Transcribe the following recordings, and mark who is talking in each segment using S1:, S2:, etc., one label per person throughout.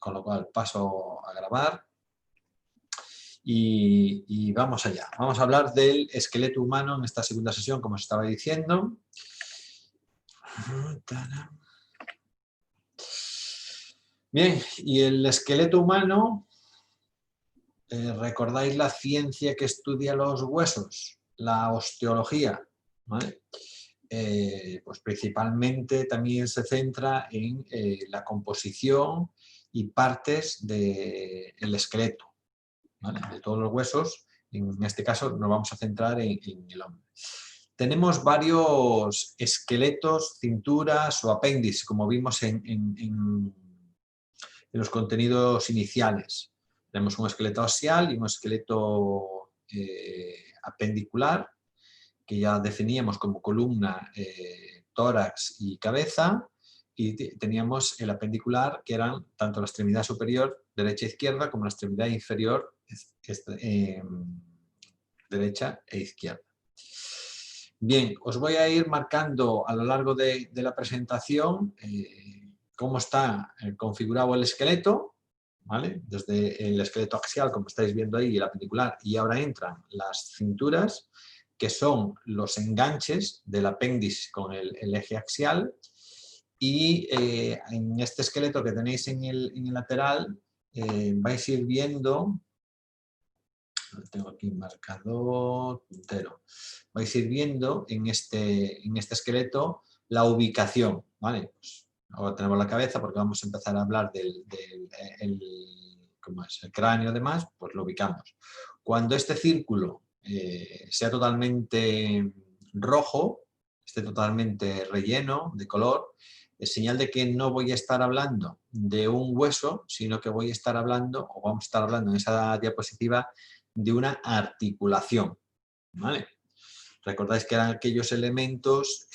S1: con lo cual paso a grabar y vamos allá. Vamos a hablar del esqueleto humano en esta segunda sesión, como os estaba diciendo. Bien, y el esqueleto humano, ¿recordáis la ciencia que estudia los huesos? La osteología, ¿vale? Pues principalmente también se centra en la composición y partes del esqueleto, ¿vale? De todos los huesos. En este caso nos vamos a centrar en el hombre. Tenemos varios esqueletos, cinturas o apéndices, como vimos en los contenidos iniciales. Tenemos un esqueleto axial y un esqueleto apendicular, que ya definíamos como columna, tórax y cabeza, y teníamos el apendicular, que eran tanto la extremidad superior, derecha e izquierda, como la extremidad inferior, derecha e izquierda. Bien, os voy a ir marcando a lo largo de la presentación cómo está configurado el esqueleto, ¿vale? Desde el esqueleto axial, como estáis viendo ahí, el apendicular, y ahora entran las cinturas, que son los enganches del apéndice con el eje axial, y en este esqueleto que tenéis en el lateral vais a ir viendo, lo tengo aquí marcado, puntero, vais a ir viendo en este esqueleto la ubicación, ¿vale? Pues ahora tenemos la cabeza porque vamos a empezar a hablar ¿cómo es? El cráneo, además, pues lo ubicamos. Cuando este círculo sea totalmente rojo, esté totalmente relleno de color, es señal de que no voy a estar hablando de un hueso, sino que voy a estar hablando, o vamos a estar hablando en esa diapositiva, de una articulación, ¿vale? Recordáis que eran aquellos elementos,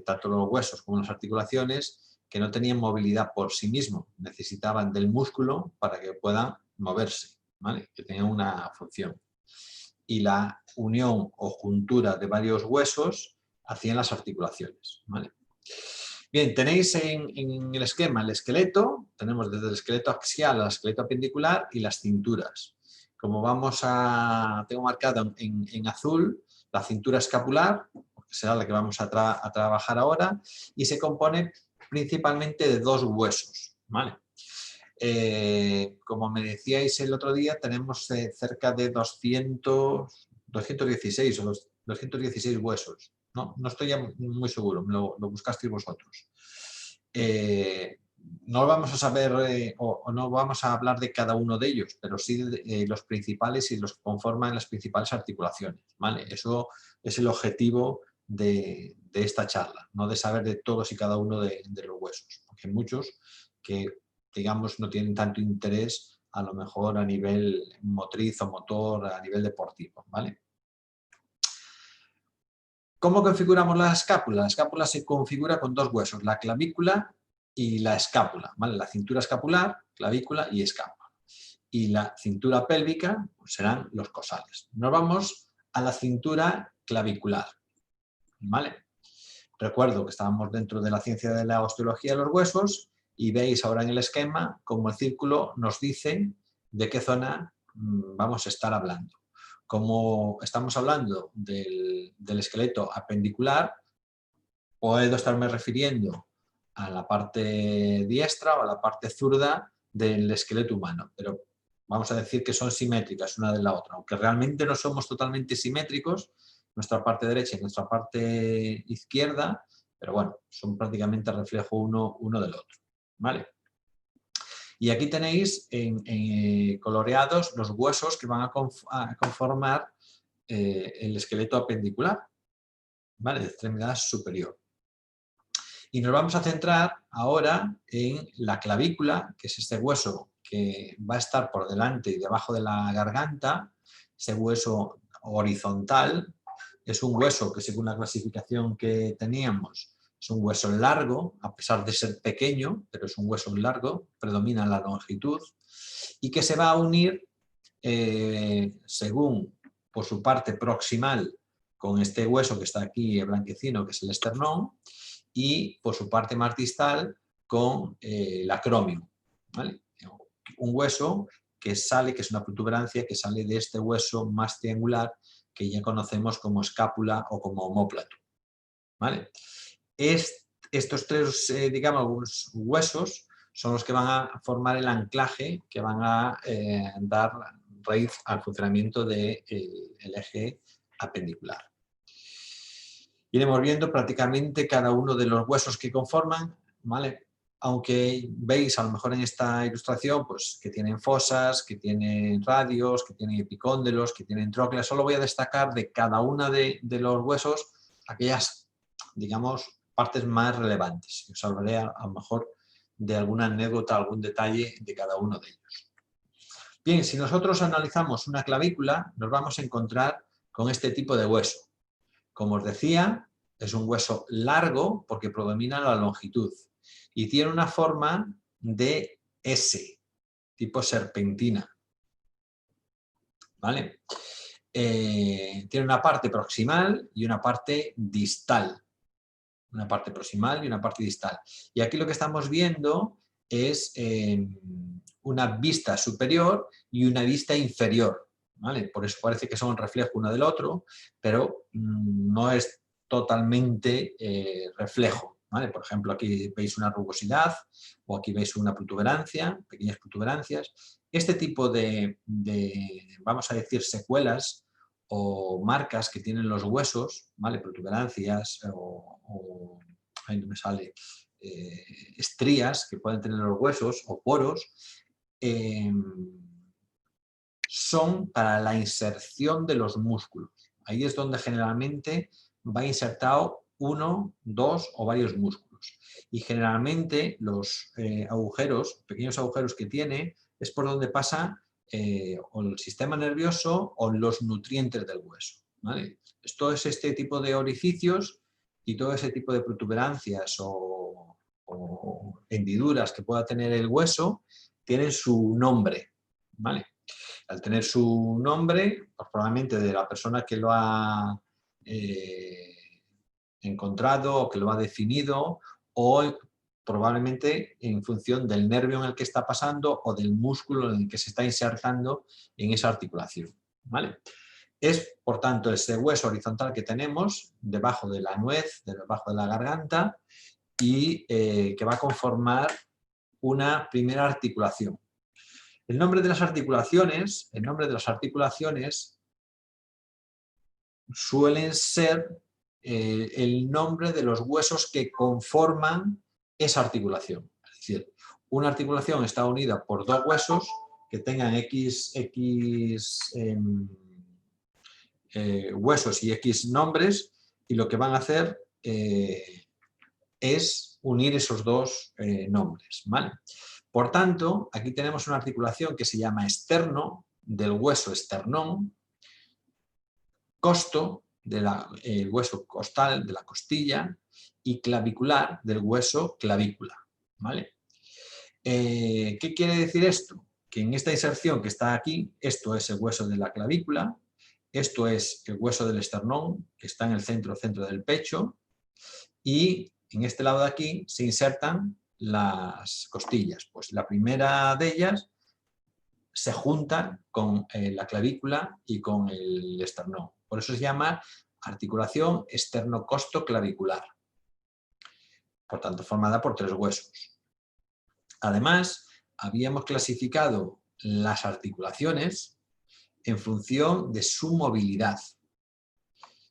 S1: tanto los huesos como las articulaciones, que no tenían movilidad por sí mismos, necesitaban del músculo para que puedan moverse, ¿vale? Que tenían una función. Y la unión o juntura de varios huesos hacían las articulaciones, ¿vale? Bien, tenéis en el esquema el esqueleto, tenemos desde el esqueleto axial al esqueleto apendicular y las cinturas. Como tengo marcado en azul la cintura escapular, que será la que vamos a trabajar ahora, y se compone principalmente de dos huesos, ¿vale? Como me decíais el otro día, tenemos cerca de 216 o 216 huesos. No estoy ya muy seguro, lo buscasteis vosotros. No vamos a saber o no vamos a hablar de cada uno de ellos, pero sí de los principales y los que conforman las principales articulaciones, ¿vale? Eso es el objetivo de esta charla, no de saber de todos y cada uno de los huesos, porque hay muchos que, digamos, no tienen tanto interés a lo mejor a nivel motriz o motor, a nivel deportivo, ¿vale? ¿Cómo configuramos la escápula? La escápula se configura con dos huesos, la clavícula y la escápula, ¿vale? La cintura escapular, clavícula y escápula. Y la cintura pélvica pues serán los cosales. Nos vamos a la cintura clavicular, ¿vale? Recuerdo que estábamos dentro de la ciencia de la osteología de los huesos y veis ahora en el esquema cómo el círculo nos dice de qué zona vamos a estar hablando. Como estamos hablando del esqueleto apendicular, puedo estarme refiriendo a la parte diestra o a la parte zurda del esqueleto humano, pero vamos a decir que son simétricas una de la otra, aunque realmente no somos totalmente simétricos, nuestra parte derecha y nuestra parte izquierda, pero bueno, son prácticamente reflejo uno del otro, ¿vale? Y aquí tenéis coloreados los huesos que van a conformar el esqueleto apendicular, ¿vale? De extremidad superior. Y nos vamos a centrar ahora en la clavícula, que es este hueso que va a estar por delante y debajo de la garganta, ese hueso horizontal. Es un hueso que, según la clasificación que teníamos, es un hueso largo, a pesar de ser pequeño, pero es un hueso largo, predomina la longitud, y que se va a unir, según por su parte proximal, con este hueso que está aquí blanquecino, que es el esternón, y por su parte más distal con el acrómion, ¿vale? Un hueso que sale, que es una protuberancia que sale de este hueso más triangular que ya conocemos como escápula o como omóplato, ¿vale? Estos tres, digamos, huesos son los que van a formar el anclaje que van a dar raíz al funcionamiento del eje apendicular. Iremos viendo prácticamente cada uno de los huesos que conforman, ¿vale? Aunque veis a lo mejor en esta ilustración pues, que tienen fosas, que tienen radios, que tienen epicóndelos, que tienen trócleas, solo voy a destacar de cada uno de los huesos aquellas, digamos, partes más relevantes. Os hablaré a lo mejor de alguna anécdota, algún detalle de cada uno de ellos. Bien, si nosotros analizamos una clavícula, nos vamos a encontrar con este tipo de hueso. Como os decía, es un hueso largo porque predomina la longitud y tiene una forma de S, tipo serpentina, ¿vale? Tiene una parte proximal y una parte distal. Una parte proximal y una parte distal. Y aquí lo que estamos viendo es una vista superior y una vista inferior, ¿vale? Por eso parece que son un reflejo uno del otro, pero no es totalmente reflejo, ¿vale? Por ejemplo, aquí veis una rugosidad o aquí veis una protuberancia, pequeñas protuberancias. Este tipo de vamos a decir, secuelas o marcas que tienen los huesos, ¿vale? Protuberancias o ahí no me sale, estrías que pueden tener los huesos o poros, son para la inserción de los músculos. Ahí es donde generalmente va insertado uno, dos o varios músculos. Y generalmente los agujeros, pequeños agujeros que tiene, es por donde pasa o el sistema nervioso o los nutrientes del hueso, ¿vale? Esto es este tipo de orificios y todo ese tipo de protuberancias o hendiduras que pueda tener el hueso tienen su nombre, ¿vale? Al tener su nombre, pues probablemente de la persona que lo ha encontrado o que lo ha definido, o probablemente en función del nervio en el que está pasando o del músculo en el que se está insertando en esa articulación, ¿vale? Es, por tanto, ese hueso horizontal que tenemos debajo de la nuez, debajo de la garganta, y que va a conformar una primera articulación. El nombre de las articulaciones suelen ser el nombre de los huesos que conforman esa articulación. Es decir, una articulación está unida por dos huesos que tengan X huesos y X nombres, y lo que van a hacer es unir esos dos nombres, ¿vale? Por tanto, aquí tenemos una articulación que se llama esterno, del hueso esternón, costo, del hueso costal, de la costilla, y clavicular, del hueso clavícula, ¿vale? ¿Qué quiere decir esto? Que en esta inserción que está aquí, esto es el hueso de la clavícula, esto es el hueso del esternón, que está en el centro del pecho, y en este lado de aquí se insertan las costillas. Pues la primera de ellas se junta con la clavícula y con el esternón. Por eso se llama articulación esternocostoclavicular. Por tanto, formada por tres huesos. Además, habíamos clasificado las articulaciones en función de su movilidad.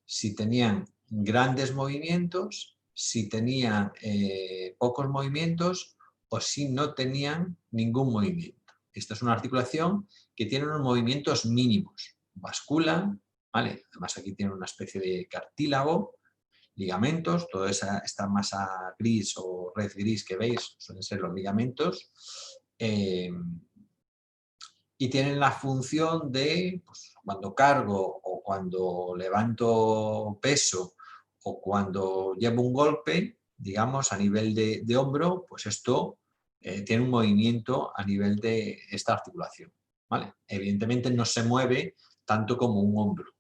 S1: Si tenían grandes movimientos, si tenían pocos movimientos o si no tenían ningún movimiento. Esta es una articulación que tiene unos movimientos mínimos. Basculan, ¿vale? Además aquí tiene una especie de cartílago, ligamentos, toda esta masa gris o red gris que veis suelen ser los ligamentos. Y tienen la función de, pues, cuando cargo o cuando levanto peso o cuando llevo un golpe, digamos, a nivel de hombro, pues esto tiene un movimiento a nivel de esta articulación, ¿vale? Evidentemente no se mueve tanto como un hombro,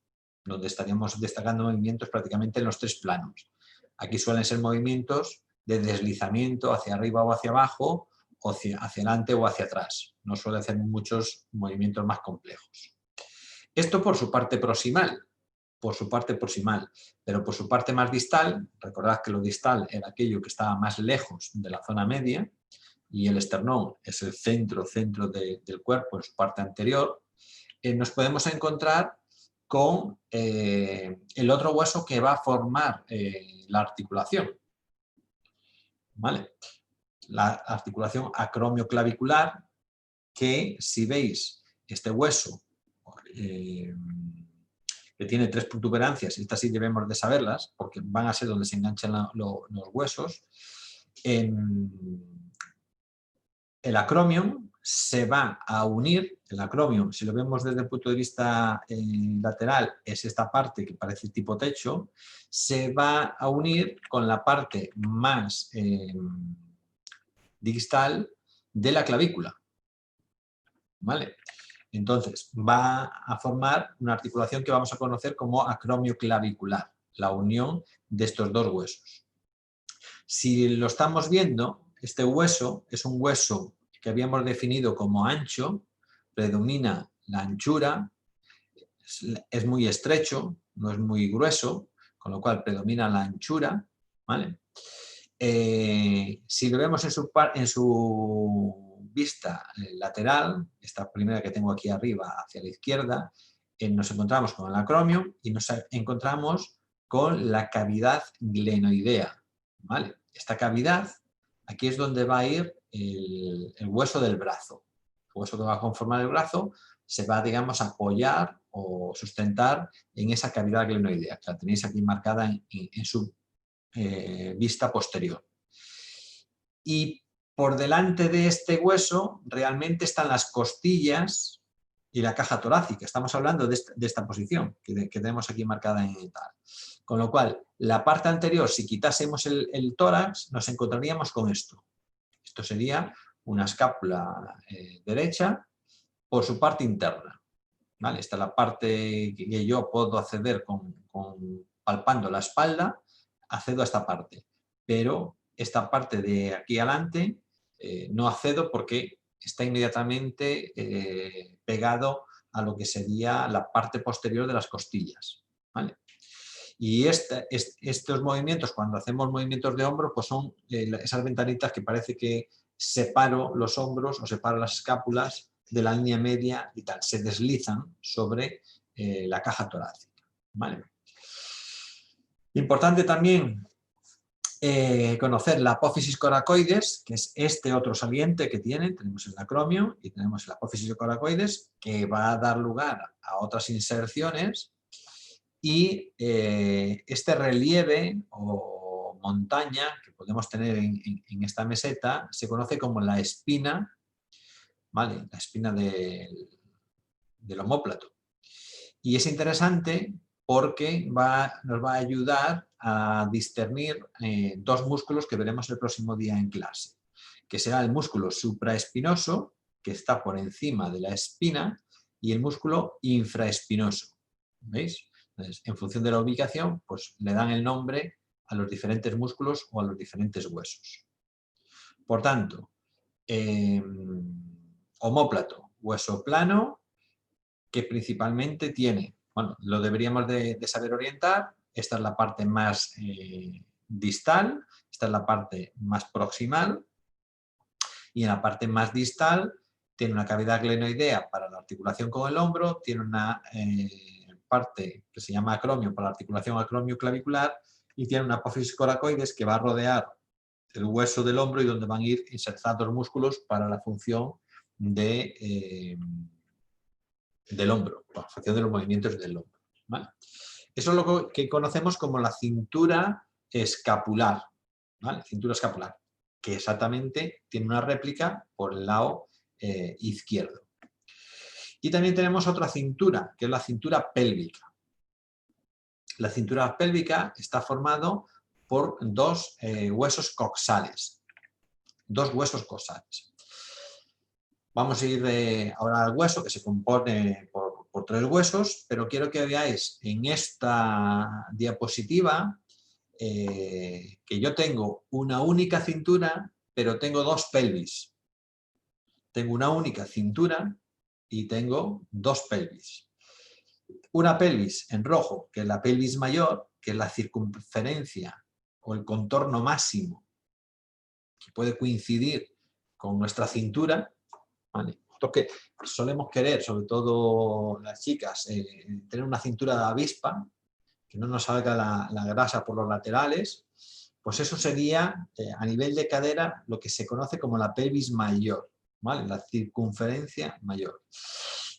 S1: donde estaríamos destacando movimientos prácticamente en los tres planos. Aquí suelen ser movimientos de deslizamiento hacia arriba o hacia abajo, hacia adelante o hacia atrás. No suele hacer muchos movimientos más complejos. Esto por su parte proximal, pero por su parte más distal, recordad que lo distal era aquello que estaba más lejos de la zona media y el esternón es el centro del cuerpo en su parte anterior, nos podemos encontrar con el otro hueso que va a formar la articulación. ¿Vale? La articulación acromioclavicular, que si veis este hueso que tiene 3 protuberancias, estas sí debemos de saberlas, porque van a ser donde se enganchan los huesos. El acromion se va a unir, el acromion, si lo vemos desde el punto de vista lateral, es esta parte que parece tipo techo, se va a unir con la parte más distal de la clavícula. ¿Vale? Entonces, va a formar una articulación que vamos a conocer como acromioclavicular, la unión de estos dos huesos. Si lo estamos viendo, este hueso es un hueso que habíamos definido como ancho, predomina la anchura, es muy estrecho, no es muy grueso, con lo cual predomina la anchura, ¿vale? Si lo vemos en su vista lateral, esta primera que tengo aquí arriba hacia la izquierda, nos encontramos con el acromion y nos encontramos con la cavidad glenoidea. ¿Vale? Esta cavidad, aquí es donde va a ir el hueso del brazo. El hueso que va a conformar el brazo se va, digamos, a apoyar o sustentar en esa cavidad glenoidea, que la tenéis aquí marcada en su vista posterior. Y por delante de este hueso realmente están las costillas y la caja torácica. Estamos hablando de esta posición que tenemos aquí marcada en tal. Con lo cual, la parte anterior, si quitásemos el tórax, nos encontraríamos con esto. Esto sería una escápula derecha por su parte interna. ¿Vale? Esta es la parte que yo puedo acceder palpando la espalda, accedo a esta parte. Pero esta parte de aquí adelante no accedo porque está inmediatamente pegado a lo que sería la parte posterior de las costillas. ¿Vale? Y estos movimientos, cuando hacemos movimientos de hombro, pues son esas ventanitas que parece que separo los hombros o separo las escápulas de la línea media y tal, se deslizan sobre la caja torácica. ¿Vale? Importante también conocer la apófisis coracoides, que es este otro saliente que tenemos el acromio y tenemos la apófisis coracoides, que va a dar lugar a otras inserciones. Y este relieve o montaña que podemos tener en esta meseta se conoce como la espina, ¿vale? La espina del omóplato. Y es interesante porque nos va a ayudar a discernir dos músculos que veremos el próximo día en clase, que será el músculo supraespinoso, que está por encima de la espina, y el músculo infraespinoso. ¿Veis? Entonces, en función de la ubicación, pues le dan el nombre a los diferentes músculos o a los diferentes huesos. Por tanto, omóplato, hueso plano, que principalmente tiene, bueno, lo deberíamos de saber orientar, esta es la parte más distal, esta es la parte más proximal, y en la parte más distal tiene una cavidad glenoidea para la articulación con el hombro, tiene una parte que se llama acromio para la articulación acromioclavicular y tiene una apófisis coracoides que va a rodear el hueso del hombro y donde van a ir insertados músculos para la función del hombro, para la función de los movimientos del hombro. ¿Vale? Eso es lo que conocemos como la cintura escapular, ¿vale? Cintura escapular, que exactamente tiene una réplica por el lado izquierdo. Y también tenemos otra cintura, que es la cintura pélvica. La cintura pélvica está formado por dos huesos coxales. Dos huesos coxales. Vamos a ir ahora al hueso, que se compone por tres huesos, pero quiero que veáis en esta diapositiva que yo tengo una única cintura, pero tengo dos pelvis. tengo una única cintura y tengo dos pelvis. Una pelvis en rojo, que es la pelvis mayor, que es la circunferencia o el contorno máximo que puede coincidir con nuestra cintura, ¿vale? Lo que solemos querer, sobre todo las chicas, tener una cintura de avispa, que no nos salga la grasa por los laterales, pues eso sería, a nivel de cadera, lo que se conoce como la pelvis mayor, ¿vale? La circunferencia mayor.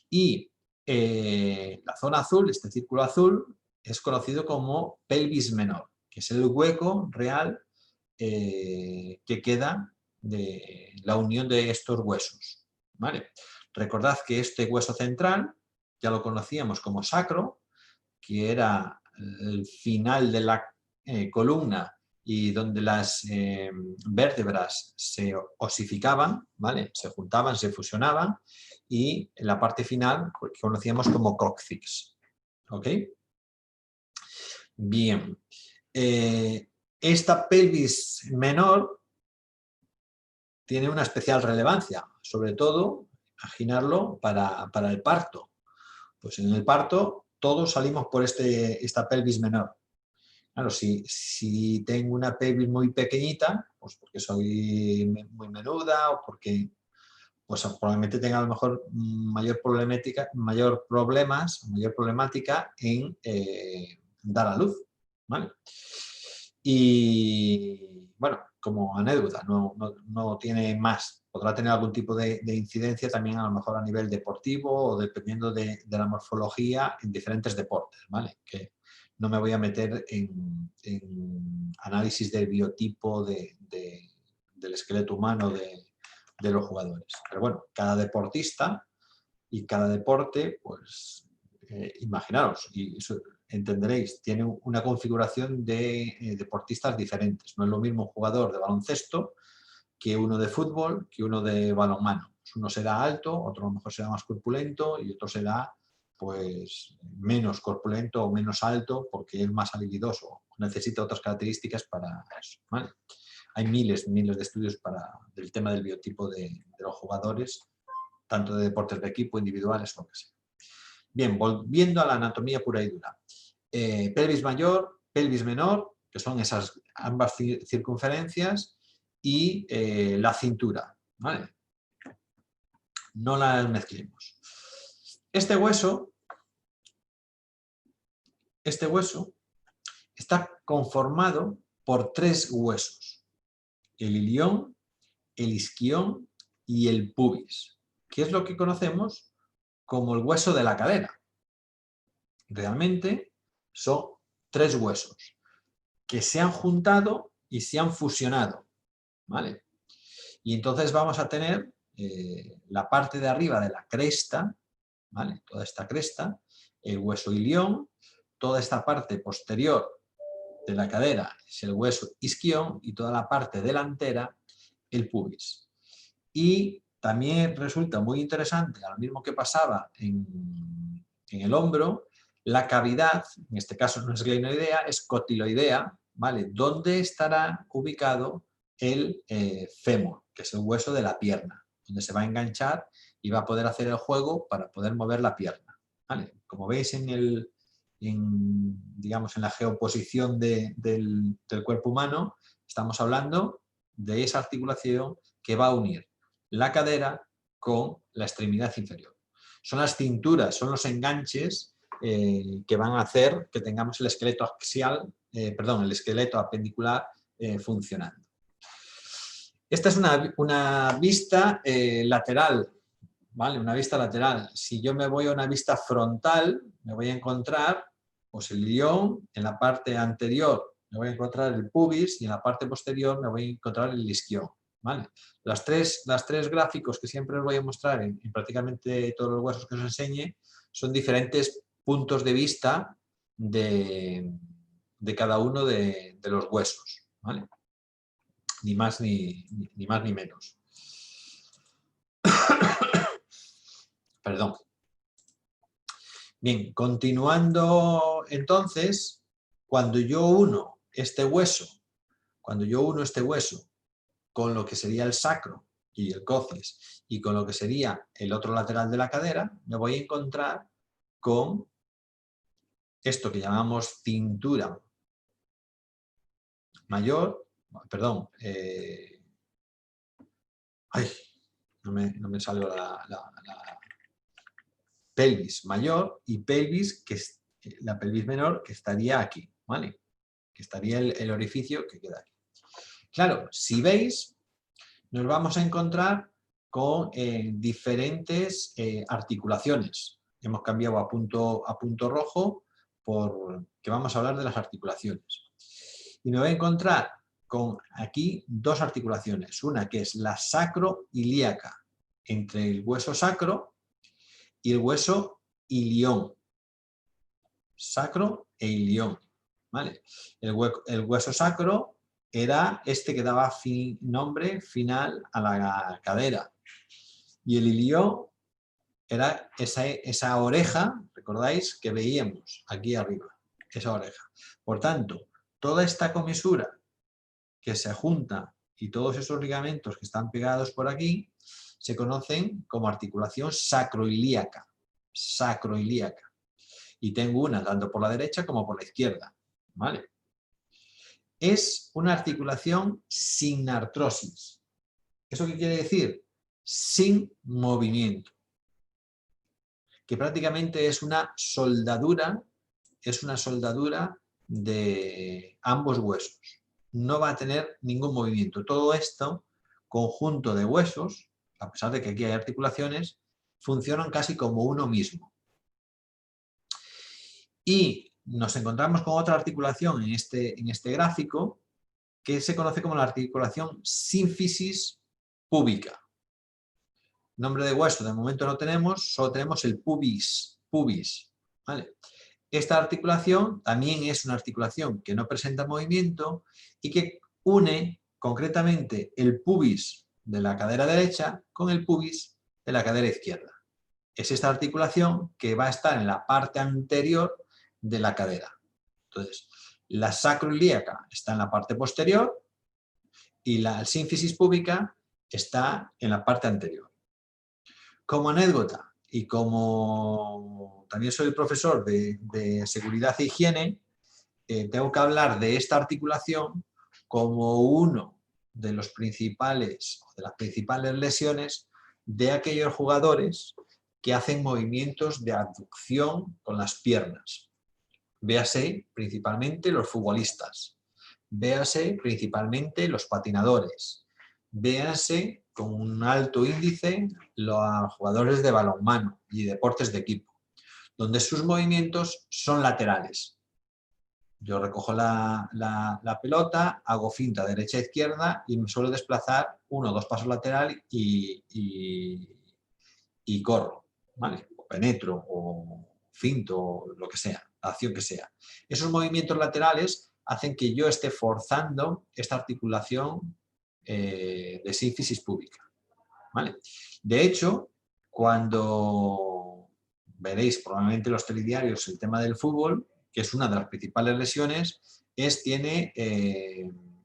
S1: Y la zona azul, este círculo azul, es conocido como pelvis menor, que es el hueco real que queda de la unión de estos huesos, ¿vale? Recordad que este hueso central ya lo conocíamos como sacro, que era el final de la columna y donde las vértebras se osificaban, ¿vale? Se juntaban, se fusionaban, y en la parte final que conocíamos como cóccix. ¿Ok? Bien. Esta pelvis menor tiene una especial relevancia, sobre todo, imaginarlo para el parto. Pues en el parto todos salimos por esta pelvis menor. Claro, si tengo una pelvis muy pequeñita, pues porque soy muy menuda o porque pues probablemente tenga a lo mejor mayor problemática en dar a luz, ¿vale? Y bueno, como anécdota, no tiene más. Podrá tener algún tipo de incidencia también a lo mejor a nivel deportivo o dependiendo de la morfología en diferentes deportes, ¿vale? Que no me voy a meter en análisis del biotipo del esqueleto humano de los jugadores. Pero bueno, cada deportista y cada deporte, pues imaginaros, y eso entenderéis, tiene una configuración de deportistas diferentes. No es lo mismo un jugador de baloncesto que uno de fútbol, que uno de balonmano. Pues uno será alto, otro a lo mejor será más corpulento y otro será pues menos corpulento o menos alto porque es más habilidoso, necesita otras características para eso, ¿vale? Hay miles de estudios del tema del biotipo de los jugadores, tanto de deportes de equipo, individuales o lo que sea. Bien, volviendo a la anatomía pura y dura. Pelvis mayor, pelvis menor, que son esas ambas circunferencias, y la cintura, ¿vale? No las mezclemos. Este hueso está conformado por tres huesos: el ilión, el isquión y el pubis, que es lo que conocemos como el hueso de la cadera. Realmente son tres huesos que se han juntado y se han fusionado, ¿vale? Y entonces vamos a tener la parte de arriba de la cresta, ¿vale? Toda esta cresta, el hueso ilión, toda esta parte posterior de la cadera es el hueso isquión y toda la parte delantera el pubis. Y también resulta muy interesante, a lo mismo que pasaba en el hombro, la cavidad, en este caso no es glenoidea, es cotiloidea, ¿vale? ¿Dónde estará ubicado el fémur, que es el hueso de la pierna, donde se va a enganchar y va a poder hacer el juego para poder mover la pierna, ¿vale? Como veis digamos, en la geoposición del cuerpo humano, estamos hablando de esa articulación que va a unir la cadera con la extremidad inferior. Son las cinturas, son los enganches que van a hacer que tengamos el esqueleto axial, el esqueleto apendicular funcionando. Esta es una vista lateral, ¿vale? Una vista lateral. Si yo me voy a una vista frontal, me voy a encontrar pues, el ilión, en la parte anterior me voy a encontrar el pubis y en la parte posterior me voy a encontrar el isquión, ¿vale? Las tres gráficos que siempre os voy a mostrar en prácticamente todos los huesos que os enseñe son diferentes puntos de vista de cada uno de los huesos, ¿vale? Ni más ni menos. Perdón. Bien, continuando entonces, cuando yo uno este hueso con lo que sería el sacro y el coxis y con lo que sería el otro lateral de la cadera, me voy a encontrar con esto que llamamos cintura mayor, perdón, ay, no me sale la pelvis mayor y pelvis, que es la pelvis menor, que estaría aquí, ¿vale? Que estaría el orificio que queda aquí. Claro, si veis, nos vamos a encontrar con diferentes articulaciones. Hemos cambiado a punto rojo porque vamos a hablar de las articulaciones. Y me voy a encontrar con aquí dos articulaciones. Una que es la sacroilíaca, entre el hueso sacro y el hueso ilión. Sacro e ilión. ¿Vale? El hueso sacro era este que daba nombre final a la cadera. Y el ilión era esa oreja, ¿recordáis? Que veíamos aquí arriba, esa oreja. Por tanto, toda esta comisura que se junta y todos esos ligamentos que están pegados por aquí se conocen como articulación sacroilíaca. Sacroilíaca. Y tengo una tanto por la derecha como por la izquierda. ¿Vale? Es una articulación sin artrosis. ¿Eso qué quiere decir? Sin movimiento. Que prácticamente es una soldadura de ambos huesos. No va a tener ningún movimiento. Todo esto, conjunto de huesos, a pesar de que aquí hay articulaciones, funcionan casi como uno mismo. Y nos encontramos con otra articulación en este gráfico que se conoce como la articulación sínfisis púbica. Nombre de hueso de momento no tenemos, solo tenemos el pubis. ¿Vale? Esta articulación también es una articulación que no presenta movimiento y que une concretamente el pubis de la cadera derecha con el pubis de la cadera izquierda. Es esta articulación que va a estar en la parte anterior de la cadera. Entonces, la sacroilíaca está en la parte posterior y la sínfisis púbica está en la parte anterior. Como anécdota y como también soy profesor de seguridad e higiene, tengo que hablar de esta articulación como uno de las principales lesiones de aquellos jugadores que hacen movimientos de abducción con las piernas. Véase principalmente los futbolistas, véase principalmente los patinadores, véase con un alto índice los jugadores de balonmano y deportes de equipo, donde sus movimientos son laterales. Yo recojo la pelota, hago finta derecha-izquierda y me suelo desplazar 1 o 2 pasos lateral y corro, ¿vale? O penetro, o finto, o lo que sea, la acción que sea. Esos movimientos laterales hacen que yo esté forzando esta articulación de sínfisis púbica, ¿vale? De hecho, cuando veréis probablemente los telediarios el tema del fútbol, que es una de las principales lesiones, tiene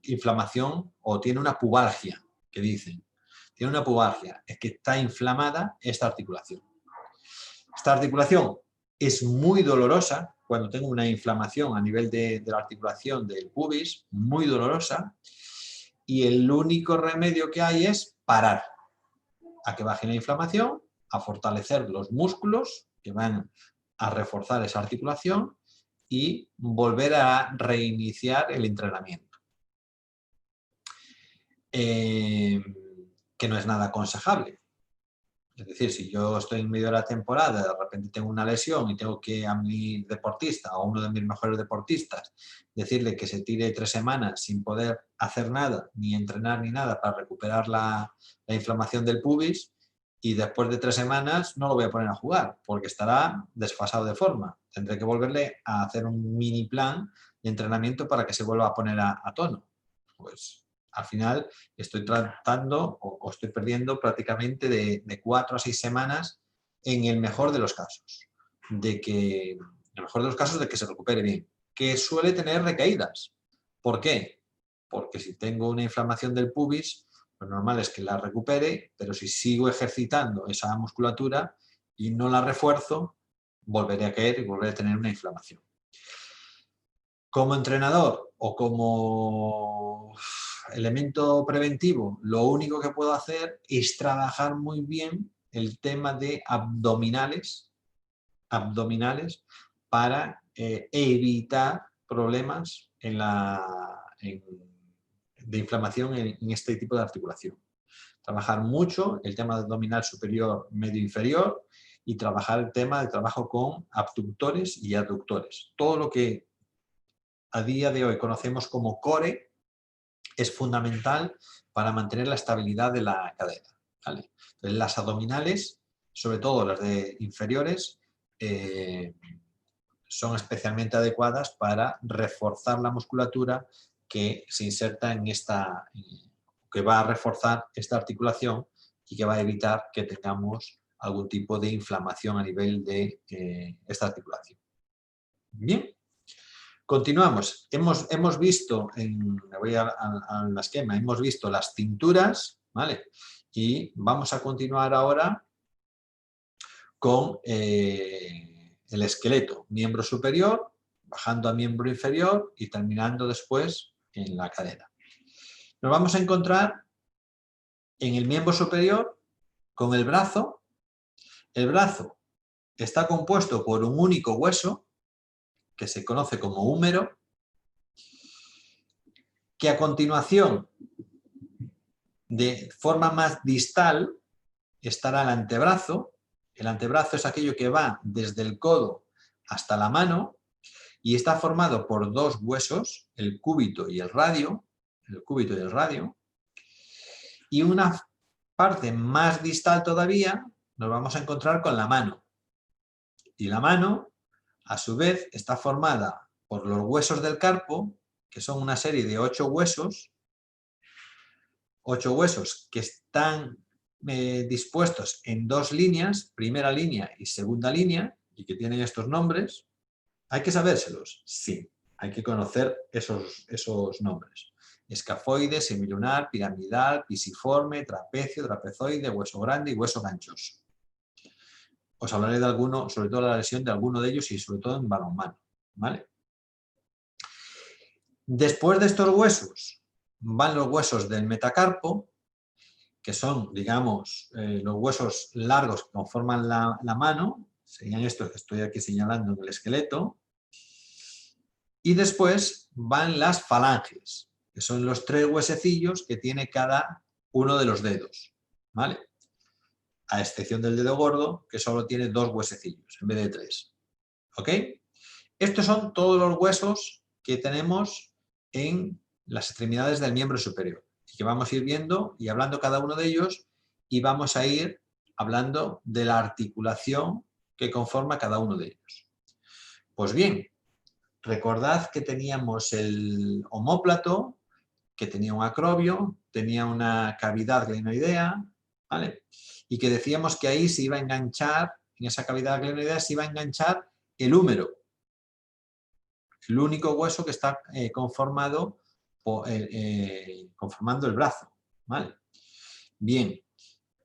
S1: inflamación o tiene una pubalgia, que dicen. Tiene una pubalgia, es que está inflamada esta articulación. Esta articulación es muy dolorosa cuando tengo una inflamación a nivel de la articulación del pubis, muy dolorosa, y el único remedio que hay es parar a que baje la inflamación, a fortalecer los músculos que van a reforzar esa articulación y volver a reiniciar el entrenamiento. Que no es nada aconsejable. Es decir, si yo estoy en medio de la temporada, de repente tengo una lesión y tengo que a mi deportista o a uno de mis mejores deportistas decirle que se tire 3 semanas sin poder hacer nada, ni entrenar ni nada para recuperar la inflamación del pubis, y después de 3 semanas no lo voy a poner a jugar porque estará desfasado de forma. Tendré que volverle a hacer un mini plan de entrenamiento para que se vuelva a poner a tono. Pues al final estoy tratando o estoy perdiendo prácticamente de 4 a 6 semanas en el mejor de los casos. De que se recupere bien. Que suele tener recaídas. ¿Por qué? Porque si tengo una inflamación del pubis, lo normal es que la recupere, pero si sigo ejercitando esa musculatura y no la refuerzo, volveré a caer y volveré a tener una inflamación. Como entrenador o como elemento preventivo, lo único que puedo hacer es trabajar muy bien el tema de abdominales para evitar problemas de inflamación en este tipo de articulación. Trabajar mucho el tema de abdominal superior, medio, inferior y trabajar el tema de trabajo con abductores y aductores. Todo lo que a día de hoy conocemos como core es fundamental para mantener la estabilidad de la cadera, ¿vale? Entonces, las abdominales, sobre todo las de inferiores, son especialmente adecuadas para reforzar la musculatura que se inserta en que va a reforzar esta articulación y que va a evitar que tengamos algún tipo de inflamación a nivel de esta articulación. Bien. Continuamos. Hemos visto, me voy al esquema, hemos visto las cinturas, ¿vale? Y vamos a continuar ahora con el esqueleto, miembro superior, bajando a miembro inferior y terminando después en la cadera. Nos vamos a encontrar en el miembro superior con el brazo. El brazo está compuesto por un único hueso, que se conoce como húmero, que a continuación, de forma más distal, estará el antebrazo. El antebrazo es aquello que va desde el codo hasta la mano y está formado por dos huesos, el cúbito y el radio, y una parte más distal todavía nos vamos a encontrar con la mano. Y la mano, a su vez, está formada por los huesos del carpo, que son una serie de 8 huesos que están dispuestos en dos líneas, primera línea y segunda línea, y que tienen estos nombres. ¿Hay que sabérselos? Sí, hay que conocer esos nombres. Escafoide, semilunar, piramidal, pisiforme, trapecio, trapezoide, hueso grande y hueso ganchoso. Os hablaré de alguno, sobre todo la lesión de alguno de ellos y sobre todo en balonmano, ¿vale? Después de estos huesos van los huesos del metacarpo, que son, digamos, los huesos largos que conforman la mano, serían estos que estoy aquí señalando en el esqueleto, y después van las falanges, que son los 3 huesecillos que tiene cada uno de los dedos, ¿vale? A excepción del dedo gordo, que solo tiene 2 huesecillos en vez de 3, ¿ok? Estos son todos los huesos que tenemos en las extremidades del miembro superior y que vamos a ir viendo y hablando cada uno de ellos y vamos a ir hablando de la articulación que conforma cada uno de ellos. Pues bien, recordad que teníamos el omóplato, que tenía un acrobio, tenía una cavidad glenoidea, ¿vale? Y que decíamos que ahí se iba a enganchar, en esa cavidad glenoidea se iba a enganchar el húmero, el único hueso que está conformando el brazo, ¿vale? Bien,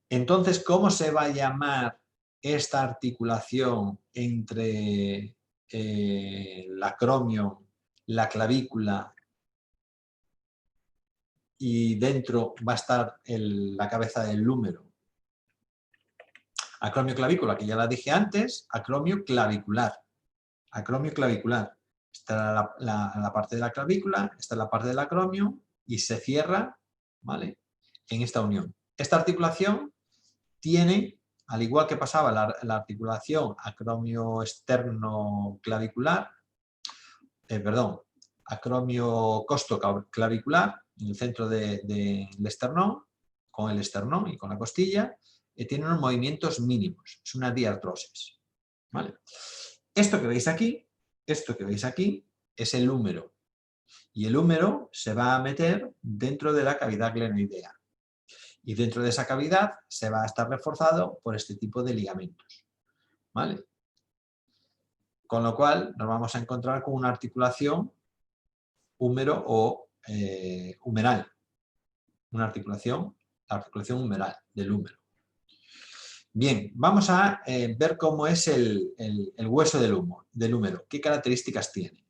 S1: entonces, ¿cómo se va a llamar esta articulación entre el acromio, la clavícula y dentro va a estar la cabeza del húmero? Acromio clavícula, que ya la dije antes, acromio clavicular. Acromio clavicular. Está la parte de la clavícula, está la parte del acromio y se cierra, ¿vale?, en esta unión. Esta articulación tiene, al igual que pasaba la articulación acromio externo clavicular, acromio costo clavicular, en el centro del esternón, con el esternón y con la costilla, tiene unos movimientos mínimos, es una diartrosis, ¿vale? Esto que veis aquí es el húmero, y el húmero se va a meter dentro de la cavidad glenoidea. Y dentro de esa cavidad se va a estar reforzado por este tipo de ligamentos, ¿vale? Con lo cual nos vamos a encontrar con una articulación húmero o humeral. Una articulación la articulación humeral del húmero. Bien, vamos a ver cómo es el hueso del húmero, qué características tiene.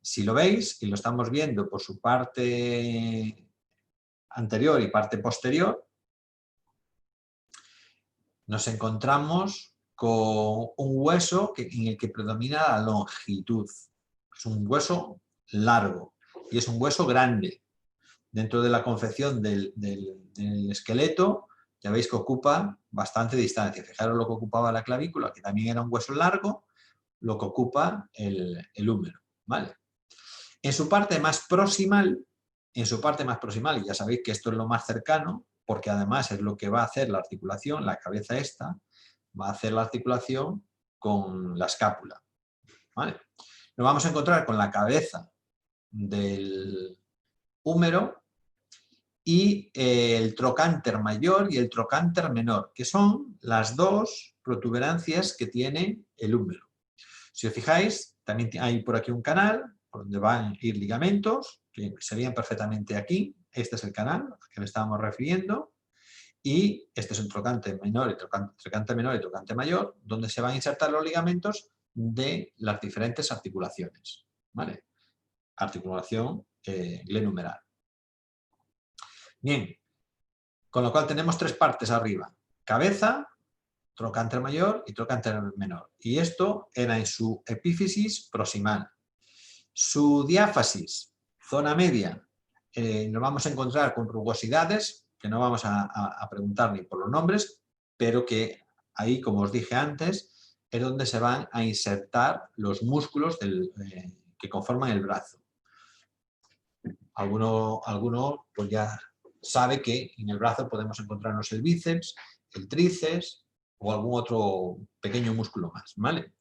S1: Si lo veis, y lo estamos viendo por su parte anterior y parte posterior, nos encontramos con un hueso en el que predomina la longitud. Es un hueso largo y es un hueso grande. Dentro de la confección del esqueleto, ya veis que ocupa bastante distancia. Fijaros lo que ocupaba la clavícula, que también era un hueso largo, lo que ocupa el húmero, ¿vale? En su parte más proximal, y ya sabéis que esto es lo más cercano, porque además es lo que va a hacer la articulación, la cabeza esta, va a hacer la articulación con la escápula, ¿vale? Nos vamos a encontrar con la cabeza del húmero y el trocánter mayor y el trocánter menor, que son las dos protuberancias que tiene el húmero. Si os fijáis, también hay por aquí un canal por donde van a ir ligamentos, que se veían perfectamente aquí. Este es el canal al que me estábamos refiriendo. Y este es un trocánter menor y trocánter mayor, donde se van a insertar los ligamentos de las diferentes articulaciones, ¿vale? Articulación glenumeral. Bien, con lo cual tenemos tres partes arriba: cabeza, trocánter mayor y trocánter menor. Y esto era en su epífisis proximal. Su diáfasis, zona media, nos vamos a encontrar con rugosidades, que no vamos a preguntar ni por los nombres, pero que ahí, como os dije antes, es donde se van a insertar los músculos que conforman el brazo. Alguno pues ya sabe que en el brazo podemos encontrarnos el bíceps, el tríceps o algún otro pequeño músculo más, ¿vale?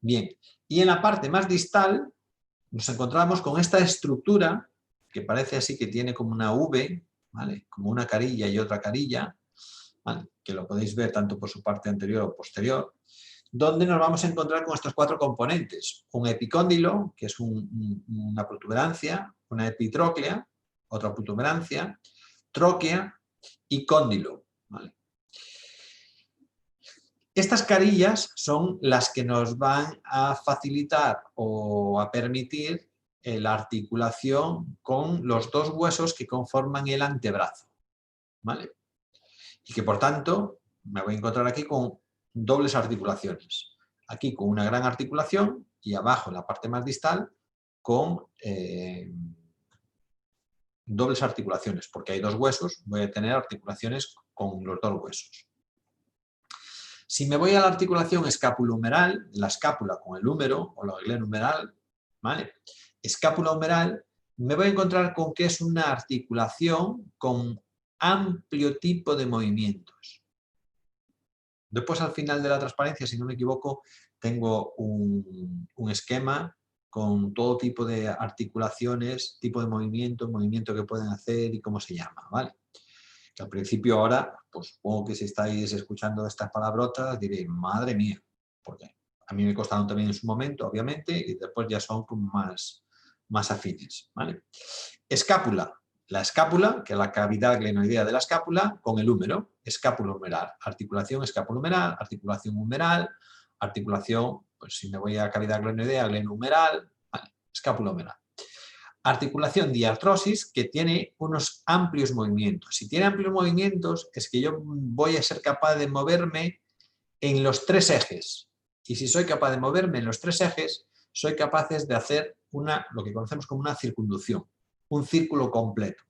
S1: Bien, y en la parte más distal nos encontramos con esta estructura que parece así que tiene como una V, ¿vale? Como una carilla y otra carilla, ¿vale? Que lo podéis ver tanto por su parte anterior o posterior, donde nos vamos a encontrar con estos cuatro componentes: un epicóndilo, que es una protuberancia, una epitróclea, otra protuberancia, tróquea y cóndilo, ¿vale? Estas carillas son las que nos van a facilitar o a permitir la articulación con los dos huesos que conforman el antebrazo, ¿vale? Y que por tanto me voy a encontrar aquí con dobles articulaciones. Aquí con una gran articulación y abajo en la parte más distal con dobles articulaciones, porque hay dos huesos, voy a tener articulaciones con los dos huesos. Si me voy a la articulación escapulohumeral, la escápula con el húmero o la glenumeral, ¿vale? Escápula humeral, me voy a encontrar con que es una articulación con amplio tipo de movimientos. Después, al final de la transparencia, si no me equivoco, tengo un esquema con todo tipo de articulaciones, tipo de movimiento que pueden hacer y cómo se llama, ¿vale? Que al principio ahora, pues supongo que si estáis escuchando estas palabrotas diréis, madre mía, porque a mí me costaron también en su momento, obviamente, y después ya son como más afines, ¿vale? Escápula. La escápula, que es la cavidad glenoidea de la escápula, con el húmero, escápula humeral, articulación escápula humeral, articulación humeral, articulación, pues si me voy a cavidad glenoidea, glenohumeral, vale, escápula humeral. Articulación diartrosis, que tiene unos amplios movimientos. Si tiene amplios movimientos, es que yo voy a ser capaz de moverme en los tres ejes. Y si soy capaz de moverme en los tres ejes, soy capaz de hacer lo que conocemos como una circunducción, un círculo completo.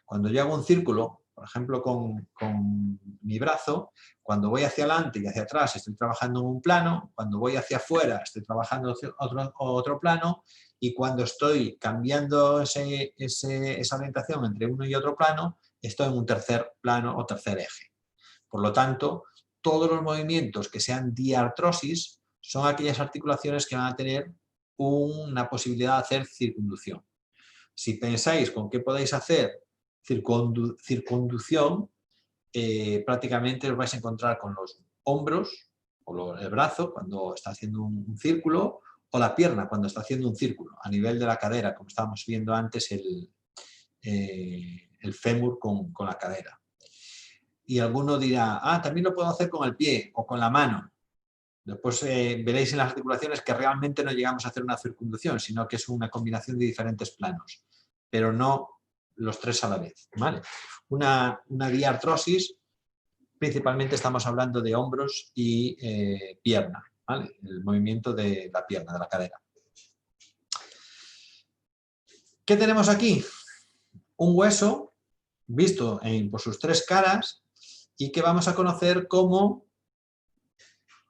S1: Cuando yo hago un círculo, por ejemplo, con mi brazo, cuando voy hacia adelante y hacia atrás estoy trabajando en un plano, cuando voy hacia afuera estoy trabajando otro plano, y cuando estoy cambiando esa orientación entre uno y otro plano, estoy en un tercer plano o tercer eje. Por lo tanto, todos los movimientos que sean diartrosis son aquellas articulaciones que van a tener una posibilidad de hacer circunducción. Si pensáis con qué podéis hacer circunducción, prácticamente os vais a encontrar con los hombros o el brazo cuando está haciendo un círculo, o la pierna cuando está haciendo un círculo a nivel de la cadera, como estábamos viendo antes el fémur con la cadera. Y alguno dirá, también lo puedo hacer con el pie o con la mano. Después veréis en las articulaciones que realmente no llegamos a hacer una circunducción, sino que es una combinación de diferentes planos, pero no los tres a la vez, ¿vale? Una diartrosis, principalmente estamos hablando de hombros y pierna, ¿vale? El movimiento de la pierna, de la cadera. ¿Qué tenemos aquí? Un hueso visto por sus tres caras y que vamos a conocer como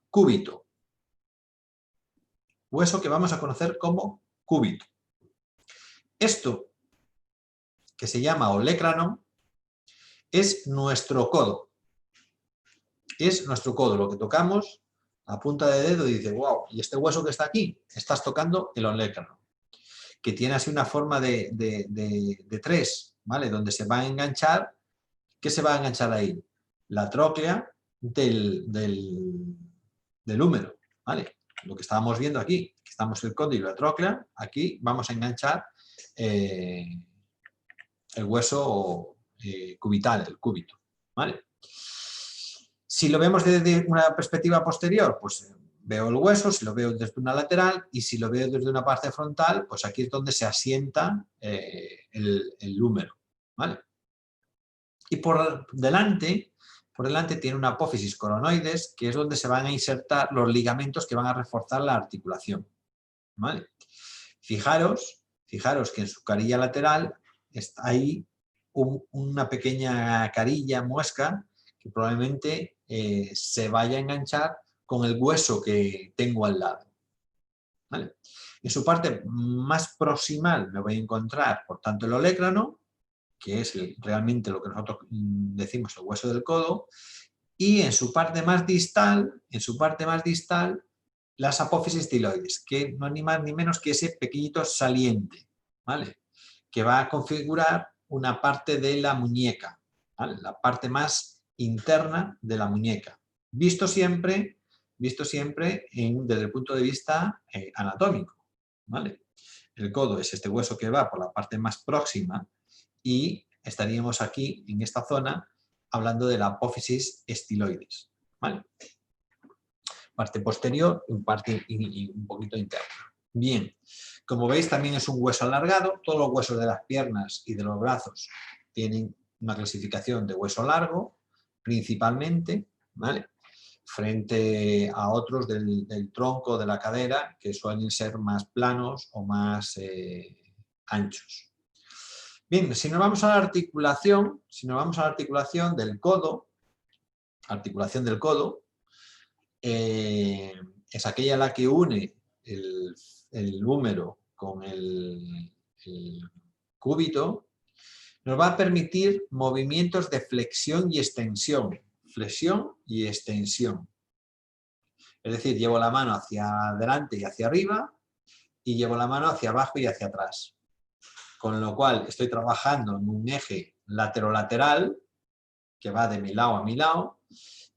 S1: cúbito. Hueso que vamos a conocer como cúbito. Esto, que se llama olecrano, es nuestro codo. Es nuestro codo, lo que tocamos a punta de dedo y dice, wow, ¿y este hueso que está aquí? Estás tocando el olecrano, que tiene así una forma de tres, ¿vale? Donde se va a enganchar, ¿qué se va a enganchar ahí? La tróclea del húmero, ¿vale? Lo que estábamos viendo aquí, que estamos el codo y la tróclea, aquí vamos a enganchar el hueso cubital, el cúbito, ¿vale? Si lo vemos desde una perspectiva posterior, pues veo el hueso, si lo veo desde una lateral, y si lo veo desde una parte frontal, pues aquí es donde se asienta el húmero, ¿vale? Y por delante tiene una apófisis coronoides, que es donde se van a insertar los ligamentos que van a reforzar la articulación, ¿vale? Fijaros que en su carilla lateral está ahí una pequeña carilla, muesca, que probablemente se vaya a enganchar con el hueso que tengo al lado, ¿vale? En su parte más proximal me voy a encontrar, por tanto, el olecrano, que es realmente lo que nosotros decimos el hueso del codo, y en su parte más distal, las apófisis tiloides, que no es ni más ni menos que ese pequeñito saliente, ¿vale? Que va a configurar una parte de la muñeca, ¿vale? La parte más interna de la muñeca, visto siempre desde el punto de vista anatómico, ¿vale? El codo es este hueso que va por la parte más próxima y estaríamos aquí, en esta zona, hablando de la apófisis estiloides, ¿vale? Parte posterior y un poquito interna. Bien, como veis también es un hueso alargado, todos los huesos de las piernas y de los brazos tienen una clasificación de hueso largo, principalmente, ¿vale? Frente a otros del tronco, de la cadera, que suelen ser más planos o más anchos. Bien, si nos vamos a la articulación, del codo, es aquella la que une el húmero con el cúbito, nos va a permitir movimientos de flexión y extensión. Flexión y extensión. Es decir, llevo la mano hacia adelante y hacia arriba y llevo la mano hacia abajo y hacia atrás. Con lo cual estoy trabajando en un eje laterolateral que va de mi lado a mi lado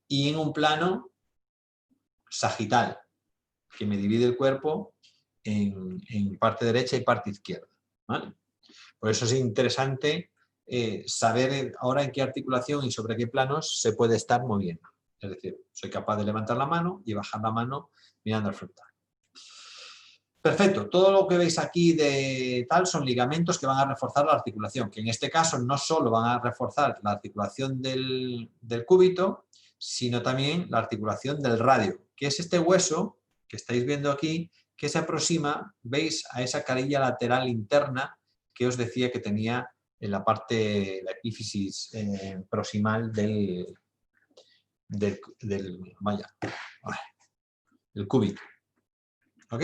S1: y en un plano sagital que me divide el cuerpo en parte derecha y parte izquierda, ¿vale? Por eso es interesante saber ahora en qué articulación y sobre qué planos se puede estar moviendo. Es decir, soy capaz de levantar la mano y bajar la mano mirando al frontal. Perfecto, todo lo que veis aquí de tal son ligamentos que van a reforzar la articulación, que en este caso no solo van a reforzar la articulación del cúbito, sino también la articulación del radio, que es este hueso que estáis viendo aquí, que se aproxima, veis, a esa carilla lateral interna que os decía que tenía en la parte, la epífisis proximal del cúbito. ¿Ok?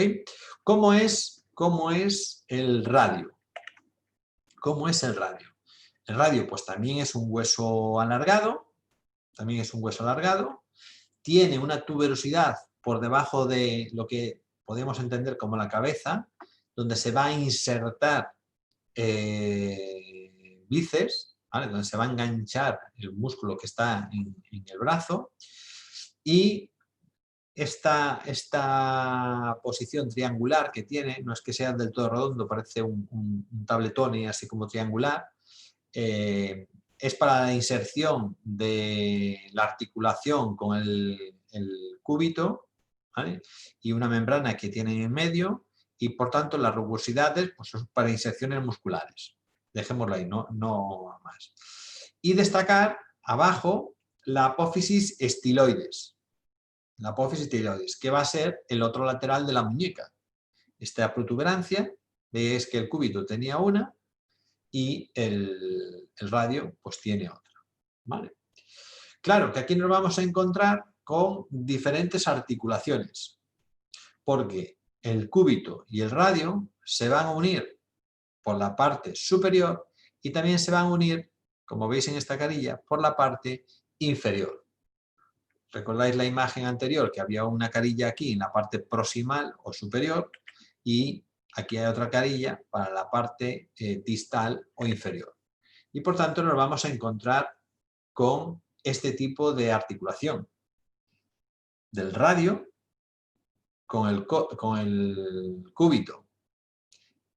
S1: ¿Cómo es el radio? ¿Cómo es el radio? El radio pues también es un hueso alargado, tiene una tuberosidad por debajo de lo que podemos entender como la cabeza, donde se va a insertar bíceps, ¿vale? Donde se va a enganchar el músculo que está en el brazo, y esta posición triangular que tiene, no es que sea del todo redondo, parece un tabletone así como triangular, es para la inserción de la articulación con el cúbito, ¿vale? Y una membrana que tiene en medio, y por tanto las rugosidades pues, son para inserciones musculares. Dejémoslo ahí, no más. Y destacar abajo la apófisis estiloides. La apófisis estiloides, que va a ser el otro lateral de la muñeca. Esta protuberancia, veis que el cúbito tenía una y el radio pues tiene otra. ¿Vale? Claro que aquí nos vamos a encontrar con diferentes articulaciones, porque el cúbito y el radio se van a unir por la parte superior y también se van a unir, como veis en esta carilla, por la parte inferior. ¿Recordáis la imagen anterior? Que había una carilla aquí en la parte proximal o superior y aquí hay otra carilla para la parte distal o inferior. Y por tanto nos vamos a encontrar con este tipo de articulación del radio con el cúbito.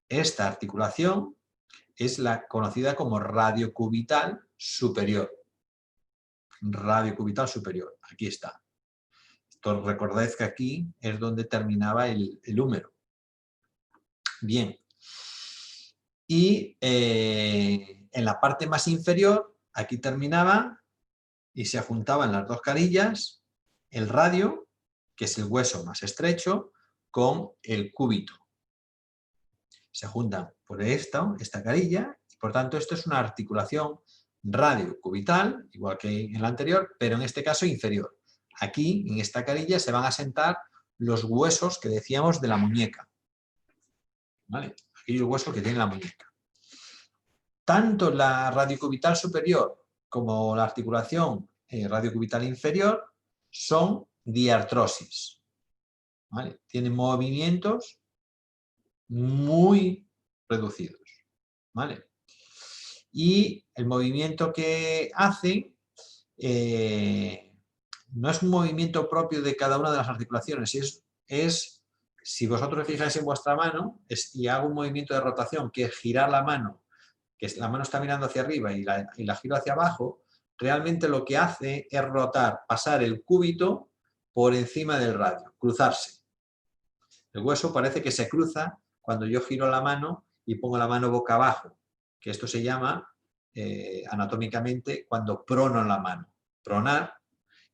S1: Esta articulación es la conocida como radiocubital superior. Radiocubital superior, aquí está. Esto, recordad que aquí es donde terminaba el húmero. Bien. Y en la parte más inferior, aquí terminaba y se juntaban las dos carillas, el radio, que es el hueso más estrecho, con el cúbito. Se juntan por esta carilla, y por tanto esto es una articulación radiocubital, igual que en la anterior, pero en este caso inferior. Aquí, en esta carilla, se van a sentar los huesos que decíamos de la muñeca. ¿Vale? Aquí el hueso que tiene la muñeca. Tanto la radiocubital superior como la articulación radiocubital inferior son diartrosis. ¿Vale? Tienen movimientos muy reducidos. ¿Vale? Y el movimiento que hacen no es un movimiento propio de cada una de las articulaciones, si vosotros fijáis en vuestra mano y hago un movimiento de rotación, que es girar la mano, que la mano está mirando hacia arriba y la giro hacia abajo, realmente lo que hace es rotar, pasar el cúbito por encima del radio, cruzarse. El hueso parece que se cruza cuando yo giro la mano y pongo la mano boca abajo, que esto se llama anatómicamente cuando prono la mano. Pronar,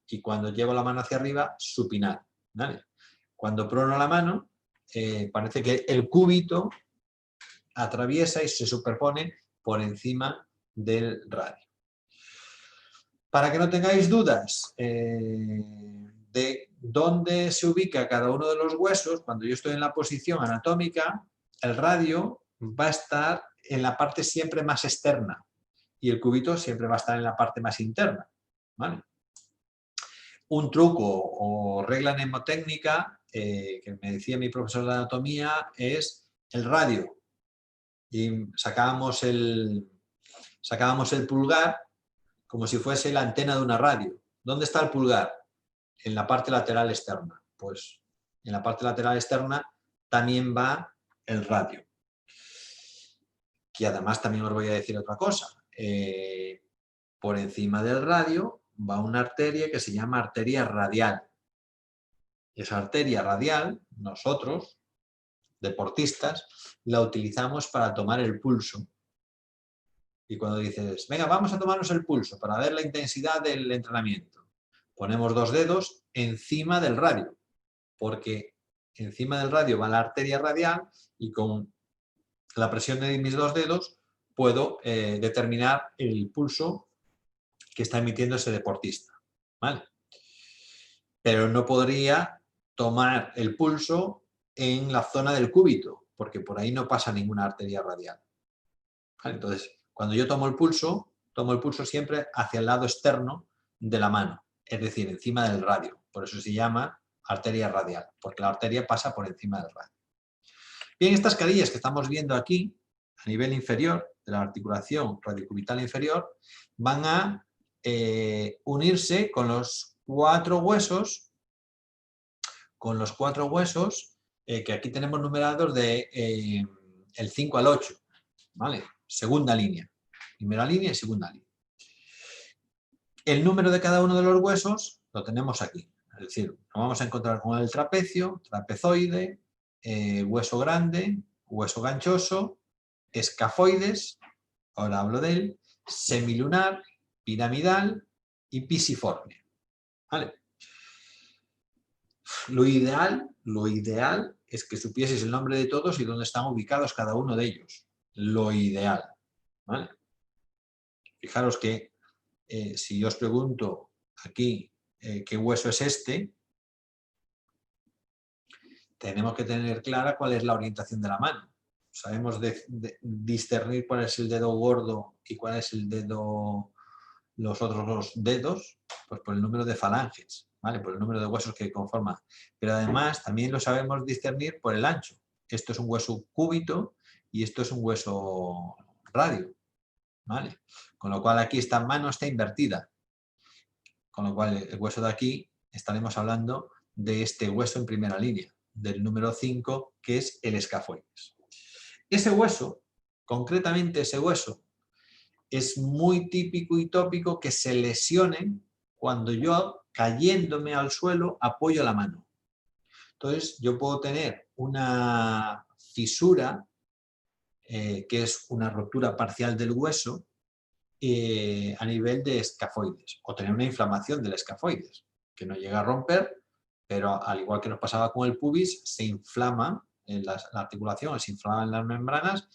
S1: y cuando llevo la mano hacia arriba, supinar. ¿Vale? Cuando prono la mano, parece que el cúbito atraviesa y se superpone por encima del radio. Para que no tengáis dudas de dónde se ubica cada uno de los huesos, cuando yo estoy en la posición anatómica, el radio va a estar en la parte siempre más externa y el cúbito siempre va a estar en la parte más interna. ¿Vale? Un truco o regla mnemotécnica que me decía mi profesor de anatomía es el radio. Y sacábamos el pulgar como si fuese la antena de una radio. ¿Dónde está el pulgar? En la parte lateral externa. Pues en la parte lateral externa también va el radio. Y además también os voy a decir otra cosa. Por encima del radio va una arteria que se llama arteria radial. Esa arteria radial, nosotros, deportistas, la utilizamos para tomar el pulso. Y cuando dices, venga, vamos a tomarnos el pulso para ver la intensidad del entrenamiento, ponemos dos dedos encima del radio, porque encima del radio va la arteria radial y con la presión de mis dos dedos puedo determinar el pulso que está emitiendo ese deportista. ¿Vale? Pero no podría tomar el pulso en la zona del cúbito, porque por ahí no pasa ninguna arteria radial. ¿Vale? Entonces, cuando yo tomo el pulso siempre hacia el lado externo de la mano, es decir, encima del radio. Por eso se llama arteria radial, porque la arteria pasa por encima del radio. Bien, estas carillas que estamos viendo aquí, a nivel inferior de la articulación radiocubital inferior, van a unirse con los cuatro huesos, que aquí tenemos numerados de el 5 al 8, ¿vale? Segunda línea. primera línea y segunda línea. El número de cada uno de los huesos lo tenemos aquí. Es decir, nos vamos a encontrar con el trapecio, trapezoide, hueso grande, hueso ganchoso, escafoides, ahora hablo de él, semilunar, piramidal y pisiforme. ¿Vale? Lo ideal es que supieseis el nombre de todos y dónde están ubicados cada uno de ellos. Lo ideal. ¿Vale? Fijaros que si yo os pregunto aquí qué hueso es este, tenemos que tener clara cuál es la orientación de la mano. Sabemos discernir cuál es el dedo gordo y cuál es el dedo, los otros dos dedos, pues por el número de falanges, ¿vale? Por el número de huesos que conforman. Pero además también lo sabemos discernir por el ancho. Esto es un hueso cúbito y esto es un hueso radio, ¿vale? Con lo cual aquí esta mano está invertida. Con lo cual el hueso de aquí estaremos hablando de este hueso en primera línea, del número 5, que es el escafoides. Ese hueso, concretamente ese hueso, es muy típico y tópico que se lesione cuando yo, cayéndome al suelo, apoyo la mano. Entonces, yo puedo tener una fisura, que es una rotura parcial del hueso, a nivel de escafoides, o tener una inflamación del escafoides, que no llega a romper, pero al igual que nos pasaba con el pubis, se inflama en la articulación, se inflama en las membranas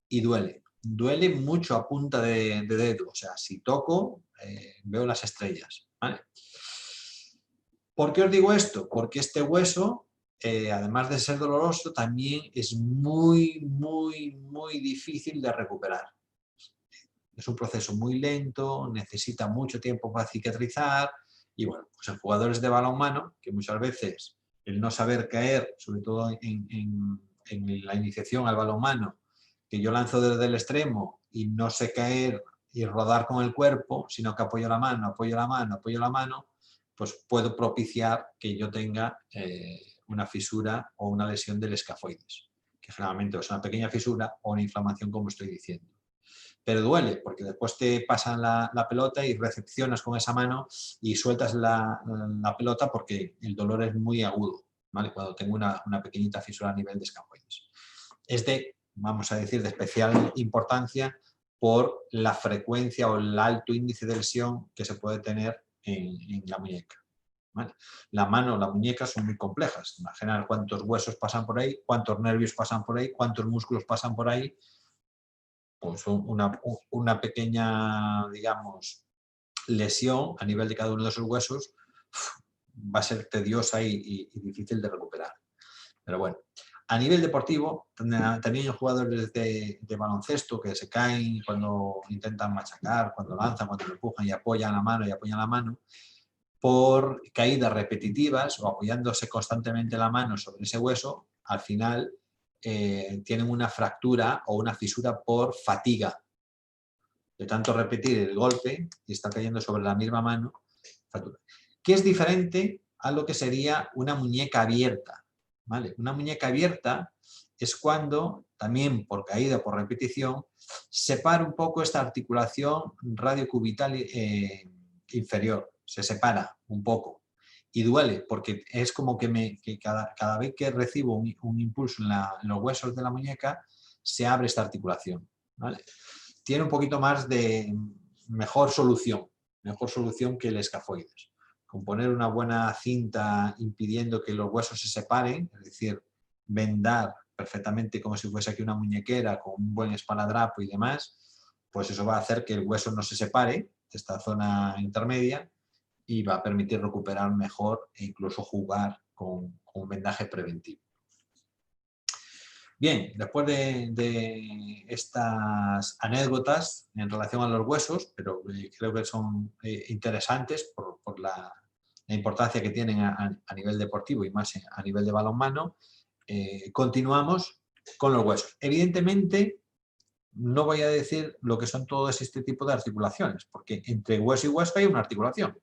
S1: y duele. Duele mucho a punta de dedo, o sea, si toco, veo las estrellas. ¿Vale? ¿Por qué os digo esto? Porque este hueso, además de ser doloroso, también es muy, muy, muy difícil de recuperar. Es un proceso muy lento, necesita mucho tiempo para cicatrizar y bueno, pues en jugadores de balonmano, que muchas veces el no saber caer, sobre todo en la iniciación al balonmano, que yo lanzo desde el extremo y no sé caer y rodar con el cuerpo, sino que apoyo la mano, apoyo la mano, apoyo la mano, pues puedo propiciar que yo tenga una fisura o una lesión del escafoides, que generalmente es una pequeña fisura o una inflamación, como estoy diciendo. Pero duele, porque después te pasan la pelota y recepcionas con esa mano y sueltas la pelota porque el dolor es muy agudo, ¿vale? Cuando tengo una pequeñita fisura a nivel de escafoides. Es de, vamos a decir, de especial importancia por la frecuencia o el alto índice de lesión que se puede tener en la muñeca. ¿Vale? La mano, la muñeca son muy complejas. Imaginar cuántos huesos pasan por ahí, cuántos nervios pasan por ahí, cuántos músculos pasan por ahí. Pues una pequeña, digamos, lesión a nivel de cada uno de esos huesos va a ser tediosa y difícil de recuperar. Pero bueno, a nivel deportivo, también hay jugadores de baloncesto que se caen cuando intentan machacar, cuando lanzan, cuando empujan y apoyan la mano, por caídas repetitivas o apoyándose constantemente la mano sobre ese hueso, al final tienen una fractura o una fisura por fatiga. De tanto repetir el golpe y está cayendo sobre la misma mano, fractura. Que es diferente a lo que sería una muñeca abierta. ¿Vale? Una muñeca abierta es cuando, también por caída, por repetición, separa un poco esta articulación radiocubital inferior, se separa un poco y duele porque es como que cada vez que recibo un impulso en los huesos de la muñeca se abre esta articulación, ¿vale? Tiene un poquito más de mejor solución que el escafoides. Con poner una buena cinta impidiendo que los huesos se separen, es decir, vendar perfectamente como si fuese aquí una muñequera con un buen esparadrapo y demás, pues eso va a hacer que el hueso no se separe de esta zona intermedia y va a permitir recuperar mejor e incluso jugar con un vendaje preventivo. Bien, después de estas anécdotas en relación a los huesos, pero creo que son interesantes por la importancia que tienen a nivel deportivo y más a nivel de balonmano, continuamos con los huesos. Evidentemente, no voy a decir lo que son todos este tipo de articulaciones, porque entre hueso y hueso hay una articulación.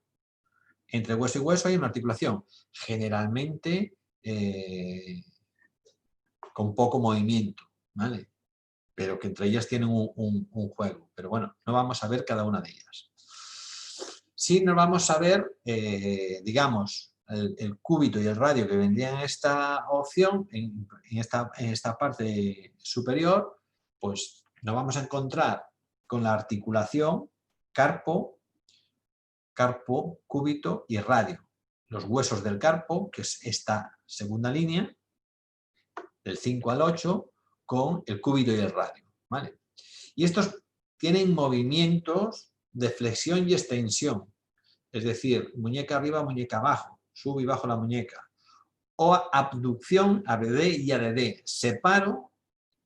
S1: Entre hueso y hueso hay una articulación. Generalmente con poco movimiento, ¿vale? pero que entre ellas tienen un juego. Pero bueno, no vamos a ver cada una de ellas. Sí nos vamos a ver, digamos, el cúbito y el radio que vendrían en esta opción, en esta parte superior, pues nos vamos a encontrar con la articulación carpo, cúbito y radio. Los huesos del carpo, que es esta segunda línea, del 5 al 8, con el cúbito y el radio, ¿vale? Y estos tienen movimientos de flexión y extensión, es decir, muñeca arriba, muñeca abajo, subo y bajo la muñeca, o abducción, ABD y ADD, separo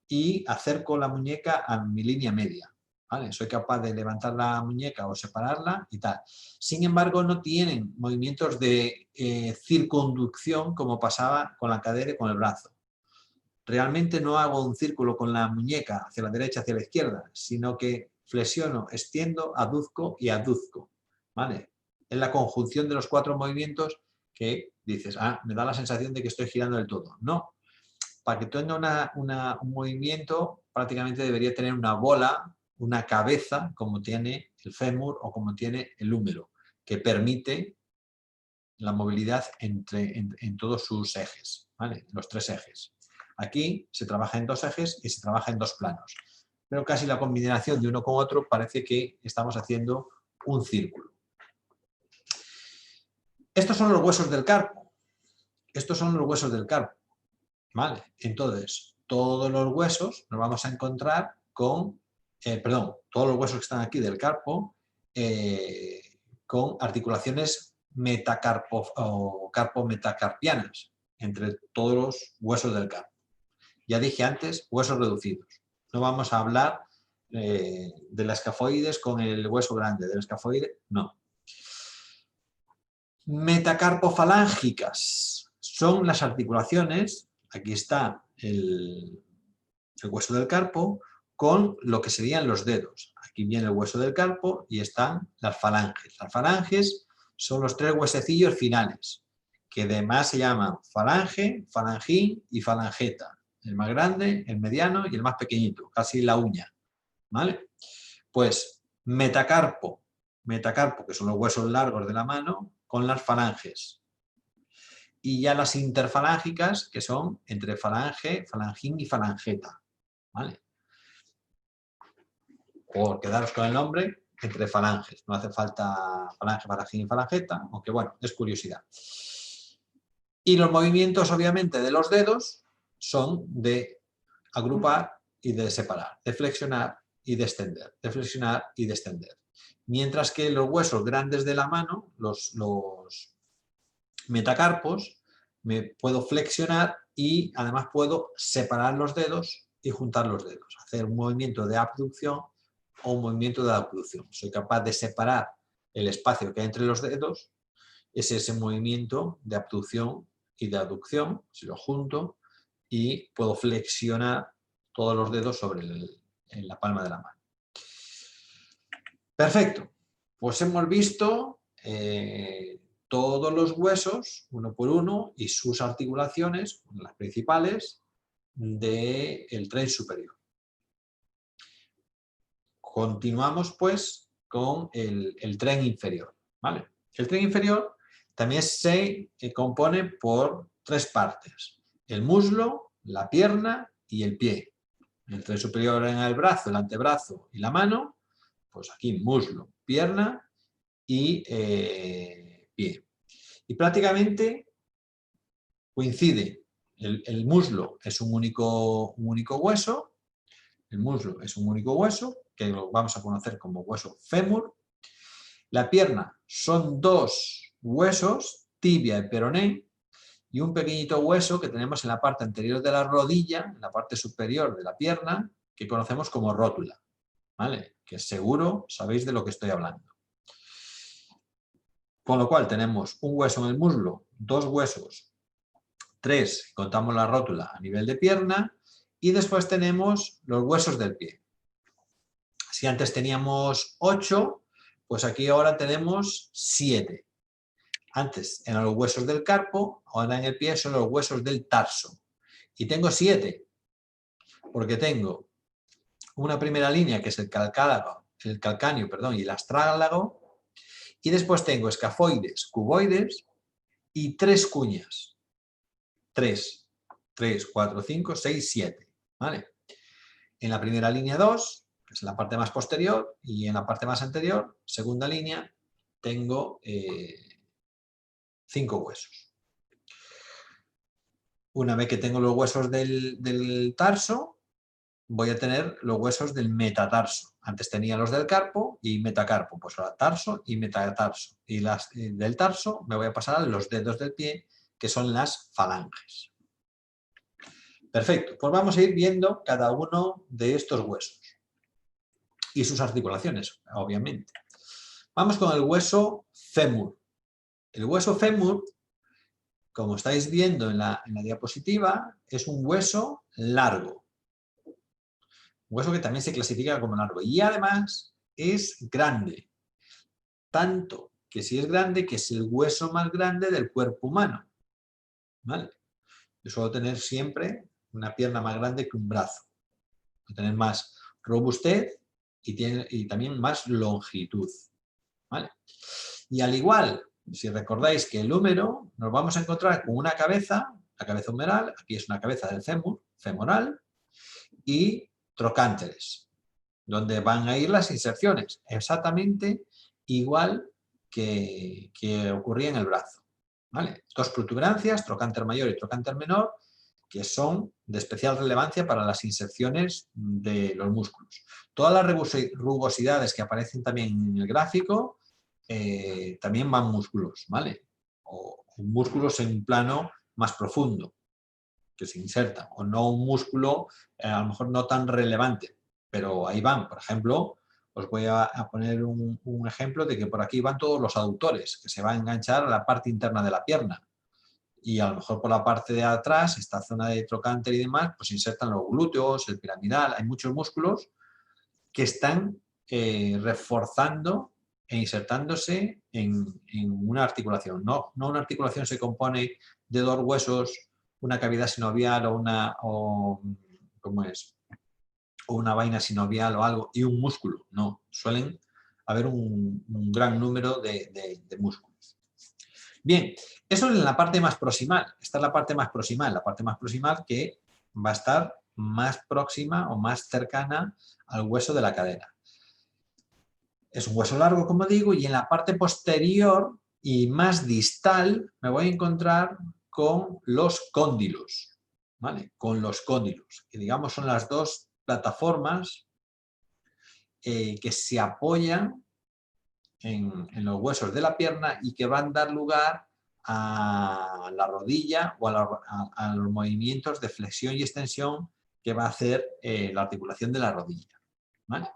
S1: y acerco la muñeca a mi línea media, ¿vale? Soy capaz de levantar la muñeca o separarla y tal. Sin embargo, no tienen movimientos de circunducción como pasaba con la cadera y con el brazo. Realmente no hago un círculo con la muñeca hacia la derecha, hacia la izquierda, sino que flexiono, extiendo, aduzco y aduzco, ¿vale? Es la conjunción de los 4 movimientos que dices, me da la sensación de que estoy girando del todo. No, para que tenga un movimiento prácticamente debería tener una bola, una cabeza, como tiene el fémur o como tiene el húmero, que permite la movilidad en todos sus ejes, ¿vale? Los 3 ejes. Aquí se trabaja en 2 ejes y se trabaja en 2 planos. Pero casi la combinación de uno con otro parece que estamos haciendo un círculo. Estos son los huesos del carpo. Estos son los huesos del carpo. ¿Vale? Entonces, todos los huesos nos vamos a encontrar con, todos los huesos que están aquí del carpo con articulaciones carpo-metacarpianas entre todos los huesos del carpo. Ya dije antes, huesos reducidos. No vamos a hablar de la escafoides con el hueso grande, del escafoide, no. Metacarpofalángicas son las articulaciones, aquí está el hueso del carpo, con lo que serían los dedos. Aquí viene el hueso del carpo y están las falanges. Las falanges son los 3 huesecillos finales, que además se llaman falange, falangín y falangeta. El más grande, el mediano y el más pequeñito, casi la uña, ¿vale? Pues metacarpo, que son los huesos largos de la mano, con las falanges. Y ya las interfalángicas, que son entre falange, falangín y falangeta, ¿vale? Por quedaros con el nombre, entre falanges. No hace falta falange, falangín y falangeta, aunque bueno, es curiosidad. Y los movimientos, obviamente, de los dedos son de agrupar y de separar, de flexionar y de extender, de flexionar y de extender. Mientras que los huesos grandes de la mano, los metacarpos, me puedo flexionar y además puedo separar los dedos y juntar los dedos, hacer un movimiento de abducción o un movimiento de abducción. Soy capaz de separar el espacio que hay entre los dedos, es ese movimiento de abducción y de aducción, si lo junto, y puedo flexionar todos los dedos en la palma de la mano. Perfecto, pues hemos visto todos los huesos, uno por uno, y sus articulaciones, las principales, del tren superior. Continuamos pues con el tren inferior, ¿vale? El tren inferior también se compone por 3 partes: el muslo, la pierna y el pie. El tren superior en el brazo, el antebrazo y la mano, pues aquí muslo, pierna y pie. Y prácticamente coincide. El muslo es un único hueso, el muslo es un único hueso, que lo vamos a conocer como hueso fémur. La pierna son 2 huesos, tibia y peroné, y un pequeñito hueso que tenemos en la parte anterior de la rodilla, en la parte superior de la pierna, que conocemos como rótula, ¿vale? Que seguro sabéis de lo que estoy hablando. Con lo cual tenemos un hueso en el muslo, 2 huesos, 3, contamos la rótula a nivel de pierna, y después tenemos los huesos del pie. Si antes teníamos 8, pues aquí ahora tenemos 7. Antes eran los huesos del carpo, ahora en el pie son los huesos del tarso. Y tengo 7, porque tengo una primera línea que es el calcáneo, perdón, y el astrálago, y después tengo escafoides, cuboides y 3 cuñas. 3, 4, 5, 6, 7. ¿Vale? En la primera línea 2, que es la parte más posterior, y en la parte más anterior, segunda línea, tengo 5 huesos. Una vez que tengo los huesos del tarso, voy a tener los huesos del metatarso. Antes tenía los del carpo y metacarpo, pues ahora tarso y metatarso. Y las del tarso me voy a pasar a los dedos del pie, que son las falanges. Perfecto, pues vamos a ir viendo cada uno de estos huesos y sus articulaciones, obviamente. Vamos con el hueso fémur. El hueso fémur, como estáis viendo en la diapositiva, es un hueso largo. Un hueso que también se clasifica como largo. Y además es grande. Tanto que si es grande, que es el hueso más grande del cuerpo humano. ¿Vale? Yo suelo tener siempre una pierna más grande que un brazo. Voy a tener más robustez y también más longitud. ¿Vale? Y al igual, si recordáis que el húmero, nos vamos a encontrar con una cabeza, la cabeza humeral, aquí es una cabeza del fémur, femoral, y trocánteres, donde van a ir las inserciones, exactamente igual que ocurría en el brazo. ¿Vale? 2 protuberancias, trocánter mayor y trocánter menor, que son de especial relevancia para las inserciones de los músculos. Todas las rugosidades que aparecen también en el gráfico también van músculos, ¿vale? O músculos en un plano más profundo que se insertan, o no un músculo a lo mejor no tan relevante, pero ahí van. Por ejemplo, os voy a poner un ejemplo de que por aquí van todos los aductores, que se va a enganchar a la parte interna de la pierna. Y a lo mejor por la parte de atrás, esta zona de trocánter y demás, pues insertan los glúteos, el piramidal, hay muchos músculos que están reforzando e insertándose en una articulación. No una articulación se compone de 2 huesos, una cavidad sinovial ¿cómo es? O una vaina sinovial o algo, y un músculo. No, suelen haber un gran número de músculos. Bien, eso es la parte más proximal. Esta es la parte más proximal que va a estar más próxima o más cercana al hueso de la cadera. Es un hueso largo, como digo, y en la parte posterior y más distal me voy a encontrar con los cóndilos, ¿vale? Con los cóndilos, que digamos son las 2 plataformas que se apoyan en los huesos de la pierna y que van a dar lugar a la rodilla o a los movimientos de flexión y extensión que va a hacer la articulación de la rodilla. ¿Vale?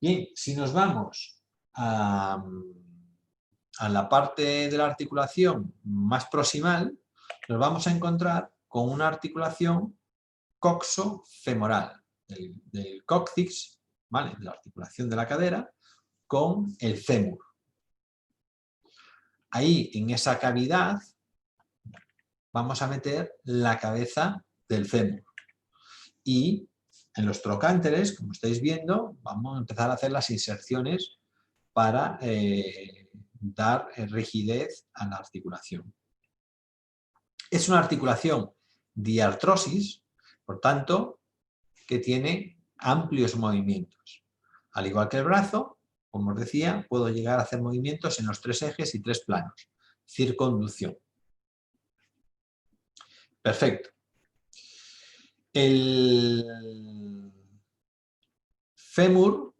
S1: Bien, si nos vamos a la parte de la articulación más proximal, nos vamos a encontrar con una articulación coxofemoral, del cóccix, ¿vale? De la articulación de la cadera, con el fémur. Ahí, en esa cavidad, vamos a meter la cabeza del fémur. Y en los trocánteres, como estáis viendo, vamos a empezar a hacer las inserciones para dar rigidez a la articulación. Es una articulación diartrosis, por tanto, que tiene amplios movimientos. Al igual que el brazo, como os decía, puedo llegar a hacer movimientos en los 3 ejes y 3 planos. Circunducción. Perfecto. El fémur,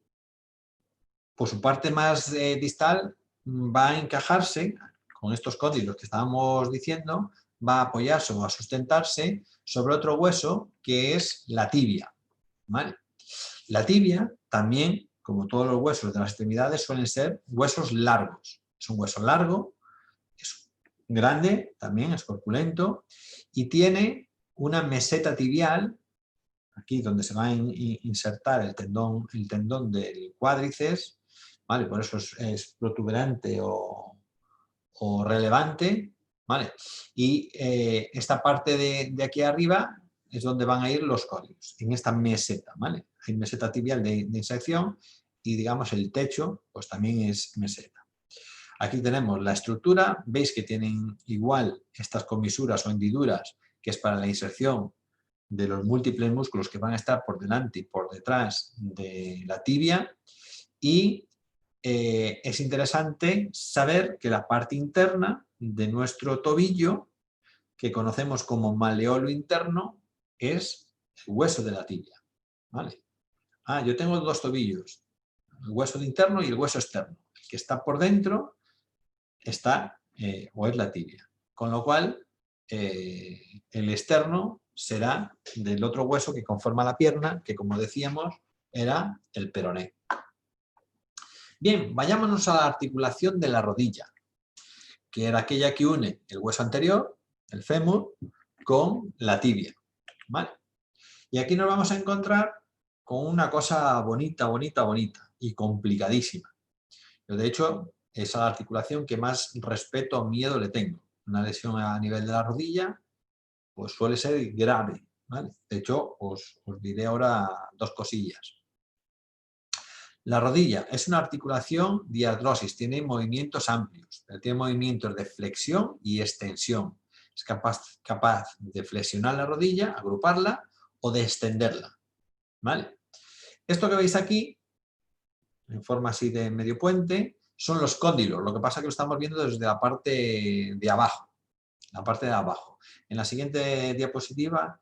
S1: por su parte más distal, va a encajarse con estos cóndilos que estábamos diciendo, va a apoyarse o a sustentarse sobre otro hueso que es la tibia. ¿Vale? La tibia también, como todos los huesos de las extremidades, suelen ser huesos largos. Es un hueso largo, es grande, también es corpulento y tiene una meseta tibial, aquí donde se va a insertar el tendón del cuádriceps, ¿vale? Por eso es protuberante o relevante, ¿vale? Y esta parte de aquí arriba es donde van a ir los códigos, en esta meseta, ¿vale? Hay meseta tibial de inserción y, digamos, el techo pues también es meseta. Aquí tenemos la estructura, veis que tienen igual estas comisuras o hendiduras, que es para la inserción de los múltiples músculos que van a estar por delante y por detrás de la tibia, y es interesante saber que la parte interna de nuestro tobillo, que conocemos como maleolo interno, es el hueso de la tibia, ¿vale? Yo tengo dos tobillos, el hueso interno y el hueso externo. El que está por dentro está o es la tibia, con lo cual el externo será del otro hueso que conforma la pierna, que como decíamos era el peroné. Bien, vayámonos a la articulación de la rodilla, que era aquella que une el hueso anterior, el fémur, con la tibia, ¿vale? Y aquí nos vamos a encontrar con una cosa bonita, bonita, bonita y complicadísima. Yo, de hecho, es la articulación que más respeto o miedo le tengo. Una lesión a nivel de la rodilla pues suele ser grave, ¿vale? De hecho, os diré ahora dos cosillas. La rodilla es una articulación diartrosis, tiene movimientos amplios, tiene movimientos de flexión y extensión. Es capaz de flexionar la rodilla, agruparla o de extenderla, ¿vale? Esto que veis aquí, en forma así de medio puente, son los cóndilos. Lo que pasa es que lo estamos viendo desde la parte de abajo. La parte de abajo. En la siguiente diapositiva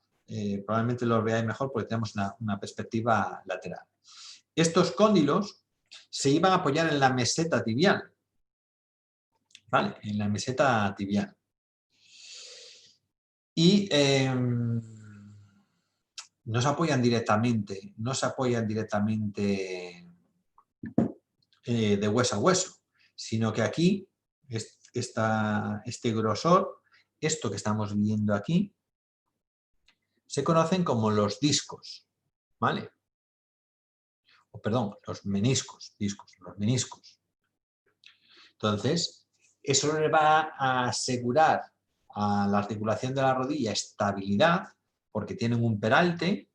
S1: probablemente los veáis mejor porque tenemos una perspectiva lateral. Estos cóndilos se iban a apoyar en la meseta tibial, ¿vale? En la meseta tibial. Y no se apoyan directamente, de hueso a hueso, sino que aquí este grosor, esto que estamos viendo aquí, se conocen como los discos, ¿vale? O perdón, los meniscos, los meniscos. Entonces, eso le va a asegurar a la articulación de la rodilla estabilidad, porque tienen un peralte,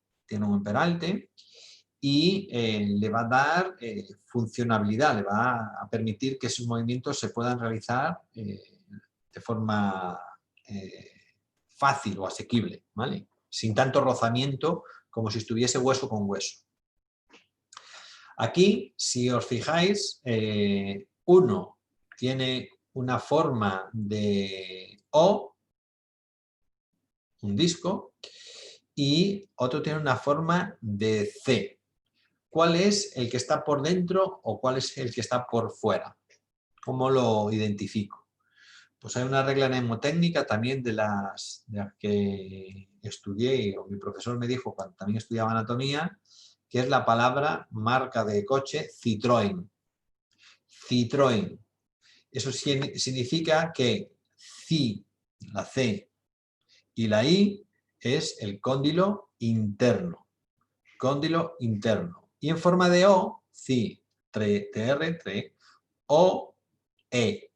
S1: y le va a dar funcionabilidad, le va a permitir que esos movimientos se puedan realizar de forma fácil o asequible, ¿vale? Sin tanto rozamiento como si estuviese hueso con hueso. Aquí, si os fijáis, uno tiene una forma de O, un disco, y otro tiene una forma de C. ¿Cuál es el que está por dentro o cuál es el que está por fuera? ¿Cómo lo identifico? Pues hay una regla mnemotécnica también de las que estudié, o mi profesor me dijo cuando también estudiaba anatomía, que es la palabra marca de coche Citroën. Citroën. Eso significa que la C y la I es el cóndilo interno. Cóndilo interno. Y en forma de O, TR, O, E.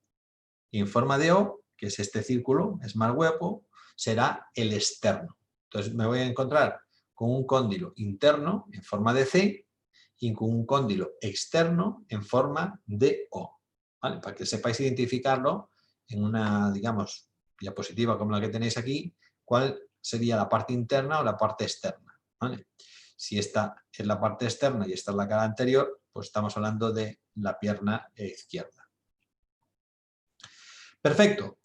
S1: Y en forma de O, que es este círculo, es más hueco, será el externo. Entonces me voy a encontrar con un cóndilo interno en forma de C y con un cóndilo externo en forma de O. ¿Vale? Para que sepáis identificarlo en una, digamos, diapositiva como la que tenéis aquí, cuál sería la parte interna o la parte externa. ¿Vale? Si esta es la parte externa y esta es la cara anterior, pues estamos hablando de la pierna izquierda. Perfecto.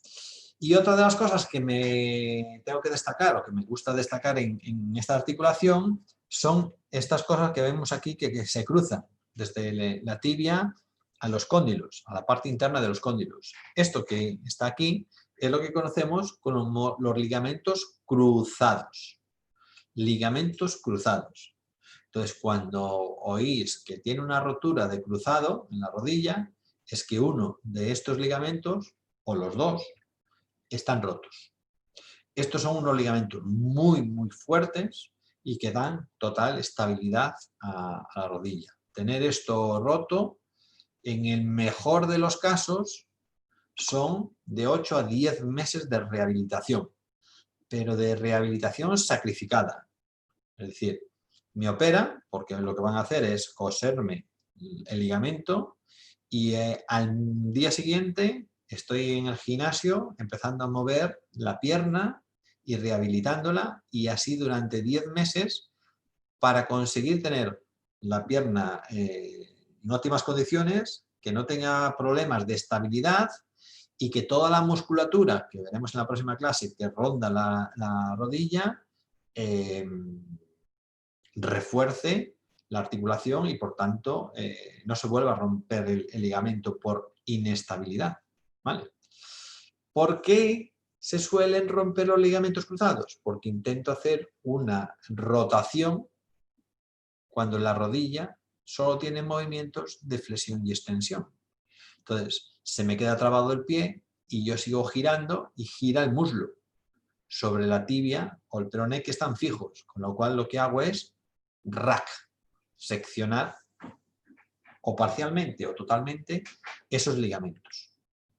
S1: Y otra de las cosas que me tengo que destacar o que me gusta destacar en esta articulación son estas cosas que vemos aquí que se cruzan desde la tibia a los cóndilos, a la parte interna de los cóndilos. Esto que está aquí es lo que conocemos como los ligamentos cruzados. Ligamentos cruzados. Entonces, cuando oís que tiene una rotura de cruzado en la rodilla, es que uno de estos ligamentos, o los dos, están rotos. Estos son unos ligamentos muy, muy fuertes y que dan total estabilidad a la rodilla. Tener esto roto, en el mejor de los casos, son de 8 a 10 meses de rehabilitación. pero de rehabilitación sacrificada. Es decir, me opera porque lo que van a hacer es coserme el ligamento y al día siguiente estoy en el gimnasio empezando a mover la pierna y rehabilitándola, y así durante 10 meses para conseguir tener la pierna en óptimas condiciones, que no tenga problemas de estabilidad y que toda la musculatura que veremos en la próxima clase que ronda la rodilla refuerce la articulación y por tanto no se vuelva a romper el ligamento por inestabilidad. ¿Vale? ¿Por qué se suelen romper los ligamentos cruzados? Porque intento hacer una rotación cuando la rodilla solo tiene movimientos de flexión y extensión. Entonces, se me queda trabado el pie y yo sigo girando y gira el muslo sobre la tibia o el peroné, que están fijos, con lo cual lo que hago es rack, seccionar o parcialmente o totalmente esos ligamentos.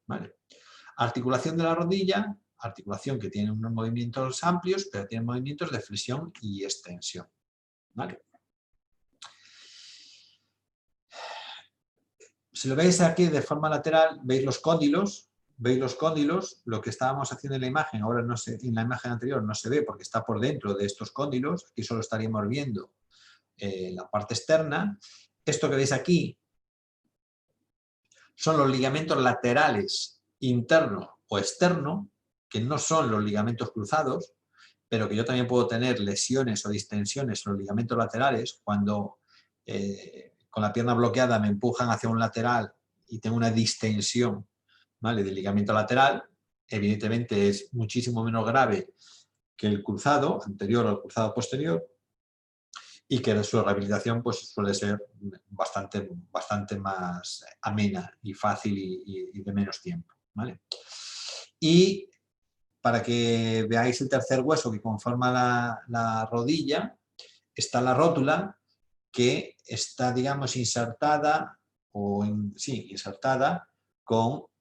S1: ¿Vale? Articulación de la rodilla, articulación que tiene unos movimientos amplios, pero tiene movimientos de flexión y extensión. ¿Vale? Si lo veis aquí de forma lateral, veis los cóndilos, lo que estábamos haciendo en la imagen, ahora no se, en la imagen anterior no se ve porque está por dentro de estos cóndilos, aquí solo estaríamos viendo la parte externa. Esto que veis aquí son los ligamentos laterales interno o externo, que no son los ligamentos cruzados, pero que yo también puedo tener lesiones o distensiones en los ligamentos laterales cuando con la pierna bloqueada me empujan hacia un lateral y tengo una distensión, ¿vale?, del ligamento lateral. Evidentemente es muchísimo menos grave que el cruzado anterior o el cruzado posterior, y que su rehabilitación pues, suele ser bastante más amena y fácil y de menos tiempo. ¿Vale? Y para que veáis el tercer hueso que conforma la rodilla, está la rótula, que está, digamos, insertada con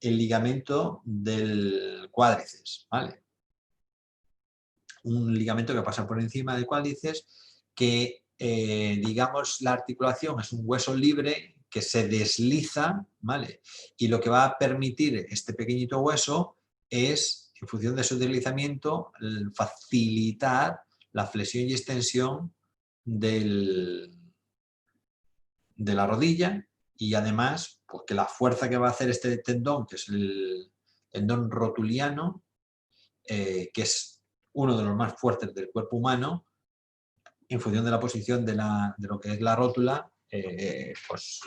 S1: el ligamento del cuádriceps, ¿vale? Un ligamento que pasa por encima del cuádriceps, que, digamos, la articulación es un hueso libre que se desliza, ¿vale? Y lo que va a permitir este pequeñito hueso es, en función de su deslizamiento, facilitar la flexión y extensión de la rodilla, y además, pues que la fuerza que va a hacer este tendón, que es el tendón rotuliano, que es uno de los más fuertes del cuerpo humano, en función de la posición de lo que es la rótula, pues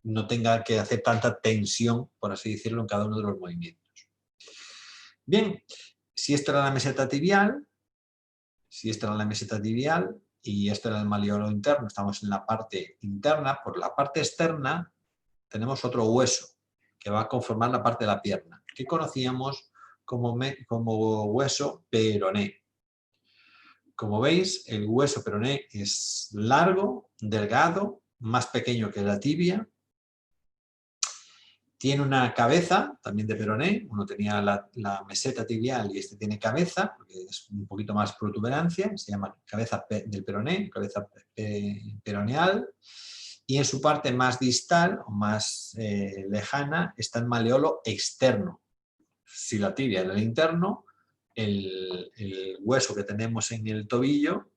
S1: no tenga que hacer tanta tensión, por así decirlo, en cada uno de los movimientos. Bien, si esta era la meseta tibial, y este era el maleolo interno, estamos en la parte interna. Por la parte externa tenemos otro hueso que va a conformar la parte de la pierna, que conocíamos como hueso peroné. Como veis, el hueso peroné es largo, delgado, más pequeño que la tibia. Tiene una cabeza también de peroné. Uno tenía la meseta tibial y este tiene cabeza, porque es un poquito más protuberancia. Se llama cabeza del peroné, cabeza peroneal. Y en su parte más distal o más lejana está el maleolo externo. Si la tibia era el interno, el hueso que tenemos en el tobillo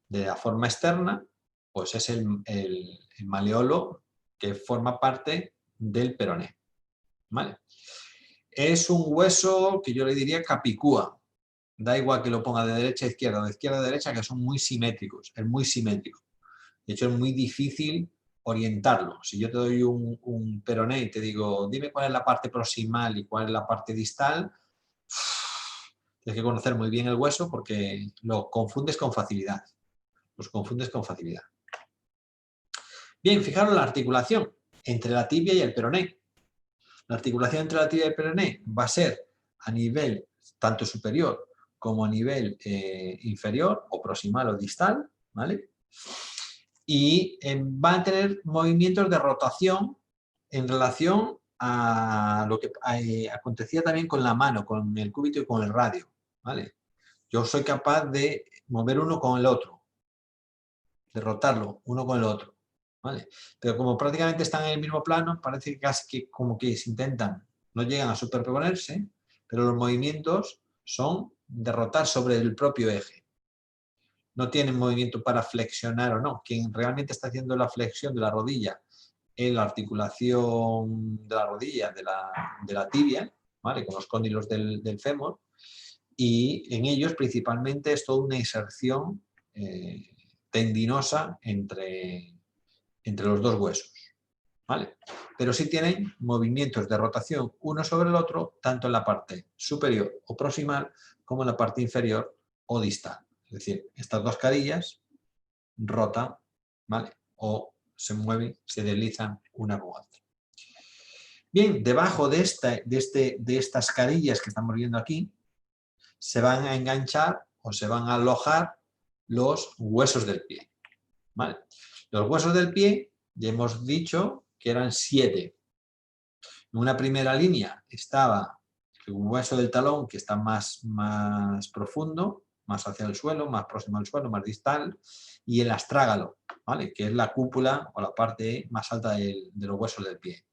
S1: de la forma externa, pues es el maleolo que forma parte del peroné. ¿Vale? Es un hueso que yo le diría capicúa. Da igual que lo ponga de derecha a izquierda o de izquierda a derecha, que son muy simétricos. Es muy simétrico. De hecho, es muy difícil orientarlo. Si yo te doy un peroné y te digo, dime cuál es la parte proximal y cuál es la parte distal, tienes que conocer muy bien el hueso porque lo confundes con facilidad. Los confundes con facilidad. Bien, fijaros la articulación entre la tibia y el peroné. La articulación entre la tibia y el peroné va a ser a nivel tanto superior como a nivel inferior o proximal o distal, ¿vale? Y van a tener movimientos de rotación en relación a lo que acontecía también con la mano, con el cúbito y con el radio, ¿vale? Yo soy capaz de mover uno con el otro, de rotarlo uno con el otro, ¿vale? Pero como prácticamente están en el mismo plano, parece que casi que como que se intentan, no llegan a superponerse, pero los movimientos son de rotar sobre el propio eje. No tienen movimiento para flexionar o no. Quien realmente está haciendo la flexión de la rodilla en la articulación de la rodilla, de la tibia, ¿vale? Con los cóndilos del fémur, y en ellos principalmente es toda una inserción tendinosa entre los dos huesos, ¿vale? Pero sí tienen movimientos de rotación uno sobre el otro, tanto en la parte superior o proximal como en la parte inferior o distal. Es decir, estas dos carillas rotan, ¿vale? O se mueven, se deslizan una con otra. Bien, debajo de estas carillas que estamos viendo aquí, se van a enganchar o se van a alojar los huesos del pie, ¿vale? Los huesos del pie, ya hemos dicho que eran 7. En una primera línea estaba el hueso del talón, que está más profundo, más hacia el suelo, más próximo al suelo, más distal, y el astrágalo, ¿vale? Que es la cúpula o la parte más alta de los huesos del pie,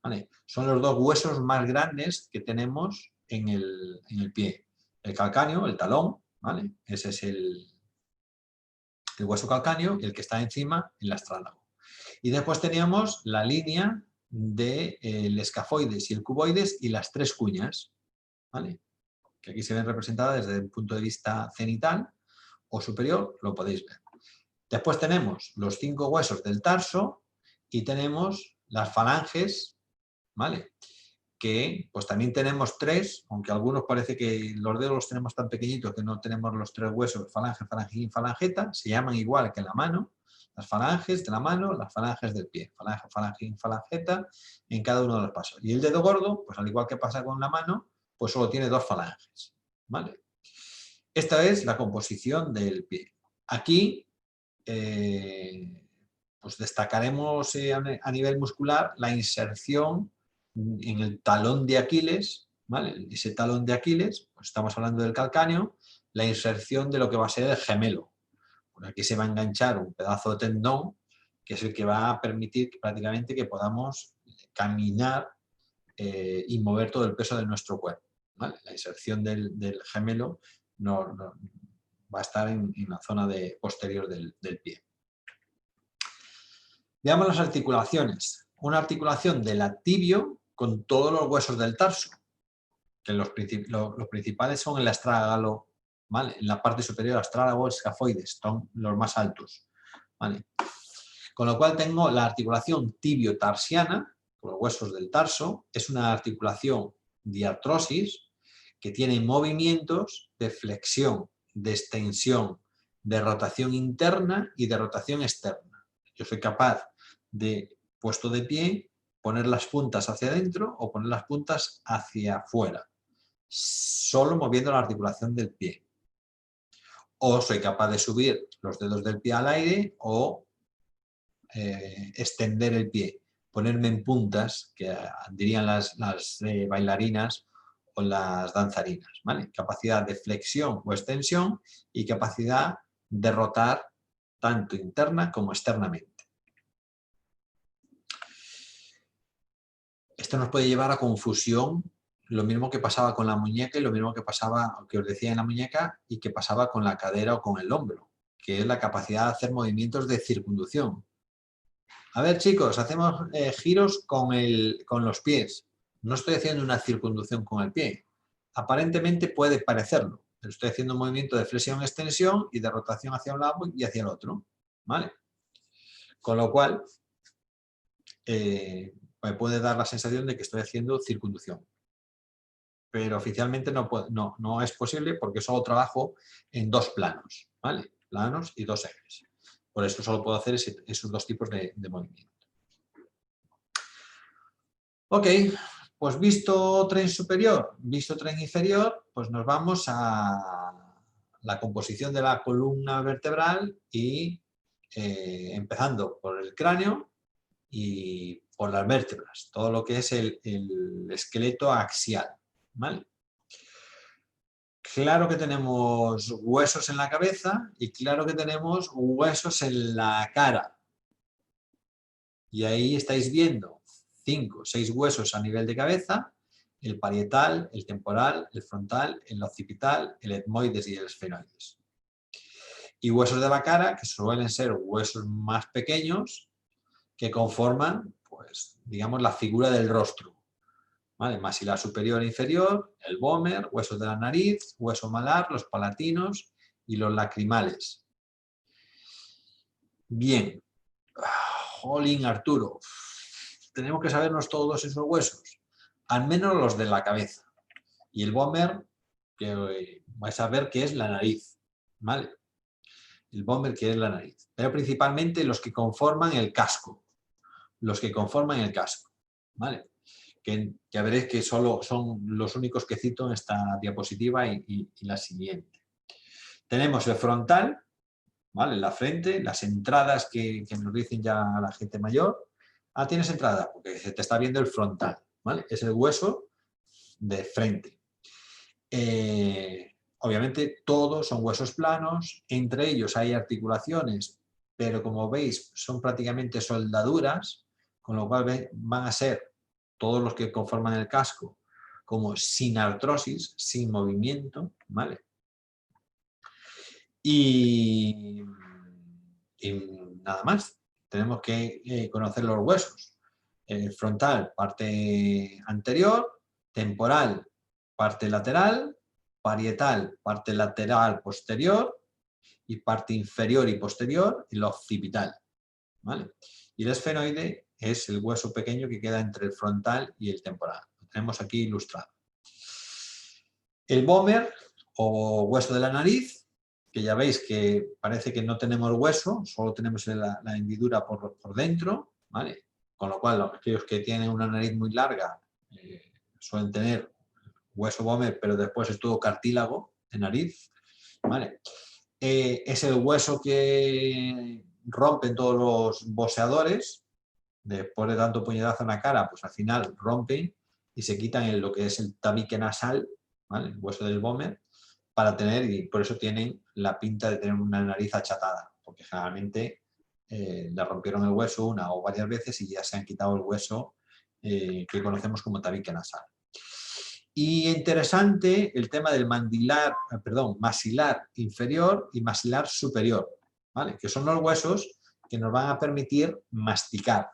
S1: ¿vale? Son los dos huesos más grandes que tenemos en el pie. El calcáneo, el talón, ¿vale? Ese es el hueso calcáneo, y el que está encima, el astrálago. Y después teníamos la línea del escafoides y el cuboides y las 3 cuñas, ¿vale? Que aquí se ven representadas desde el punto de vista cenital o superior, lo podéis ver. Después tenemos los 5 huesos del tarso y tenemos las falanges, ¿vale? Que pues también tenemos 3, aunque algunos parece que los dedos los tenemos tan pequeñitos que no tenemos los 3 huesos, falange, falangeín, falangeta, se llaman igual que la mano, las falanges de la mano, las falanges del pie, falange, falangeín, falangeta, en cada uno de los pasos. Y el dedo gordo, pues al igual que pasa con la mano, pues solo tiene 2 falanges, ¿vale? Esta es la composición del pie. Aquí pues destacaremos a nivel muscular la inserción en el talón de Aquiles, ¿vale? Ese talón de Aquiles, pues estamos hablando del calcáneo, la inserción de lo que va a ser el gemelo. Por aquí se va a enganchar un pedazo de tendón, que es el que va a permitir prácticamente que podamos caminar y mover todo el peso de nuestro cuerpo, ¿vale? La inserción del gemelo va a estar en la zona posterior del pie. Veamos las articulaciones. Una articulación del tibio con todos los huesos del tarso, que los principales son el astrágalo, ¿vale? En la parte superior, astrágalo, escafoides, son los más altos, ¿vale? Con lo cual tengo la articulación tibio-tarsiana, con los huesos del tarso, es una articulación diartrosis que tiene movimientos de flexión, de extensión, de rotación interna y de rotación externa. Yo soy capaz de, puesto de pie, poner las puntas hacia adentro o poner las puntas hacia afuera, solo moviendo la articulación del pie. O soy capaz de subir los dedos del pie al aire o extender el pie, ponerme en puntas, que dirían las bailarinas o las danzarinas, ¿vale? Capacidad de flexión o extensión y capacidad de rotar tanto interna como externamente. Esto nos puede llevar a confusión, lo mismo que pasaba con la muñeca y lo mismo que pasaba, que os decía en la muñeca, y que pasaba con la cadera o con el hombro, que es la capacidad de hacer movimientos de circunducción. A ver, chicos, hacemos giros con los pies. No estoy haciendo una circunducción con el pie. Aparentemente puede parecerlo, pero estoy haciendo un movimiento de flexión-extensión y de rotación hacia un lado y hacia el otro, ¿vale? Con lo cual, me puede dar la sensación de que estoy haciendo circunducción. Pero oficialmente no es posible porque solo trabajo en 2 planos, ¿vale? Planos y 2 ejes. Por eso solo puedo hacer esos 2 tipos de movimiento. Ok, pues visto tren superior, visto tren inferior, pues nos vamos a la composición de la columna vertebral y empezando por el cráneo y por las vértebras, todo lo que es el esqueleto axial, ¿vale? Claro que tenemos huesos en la cabeza y claro que tenemos huesos en la cara. Y ahí estáis viendo 5 o 6 huesos a nivel de cabeza, el parietal, el temporal, el frontal, el occipital, el etmoides y el esfenoides. Y huesos de la cara, que suelen ser huesos más pequeños, que conforman, pues, digamos, la figura del rostro. ¿Vale? Maxilar superior e inferior, el vómer, huesos de la nariz, hueso malar, los palatinos y los lacrimales. Bien. Jolín, Arturo. Tenemos que sabernos todos esos huesos. Al menos los de la cabeza. Y el vómer, que vais a ver que es la nariz. ¿Vale? El vómer que es la nariz. Pero principalmente los que conforman el casco. Los que conforman el casco. ¿Vale? Que ya veréis que solo son los únicos que cito en esta diapositiva y la siguiente. Tenemos el frontal, ¿vale? La frente, las entradas que nos dicen ya a la gente mayor. Ah, tienes entrada, porque se te está viendo el frontal, ¿vale? Es el hueso de frente. Obviamente todos son huesos planos, entre ellos hay articulaciones, pero como veis son prácticamente soldaduras, con lo cual van a ser todos los que conforman el casco como sin artrosis, sin movimiento, ¿vale? Y nada más, tenemos que conocer los huesos. El frontal, parte anterior, temporal, parte lateral, parietal, parte lateral posterior y parte inferior y posterior, el occipital, ¿vale? Y el esfenoide es el hueso pequeño que queda entre el frontal y el temporal. Lo tenemos aquí ilustrado. El vómer o hueso de la nariz, que ya veis que parece que no tenemos hueso, solo tenemos la hendidura por dentro, ¿vale? Con lo cual aquellos que tienen una nariz muy larga suelen tener hueso vómer, pero después es todo cartílago de nariz, ¿vale? Es el hueso que rompen todos los boxeadores, después de tanto puñetazo en la cara, pues al final rompen y se quitan lo que es el tabique nasal, ¿vale? El hueso del vómer, para tener, y por eso tienen la pinta de tener una nariz achatada, porque generalmente le rompieron el hueso una o varias veces y ya se han quitado el hueso que conocemos como tabique nasal. Y interesante el tema del maxilar inferior y maxilar superior, ¿vale? Que son los huesos que nos van a permitir masticar.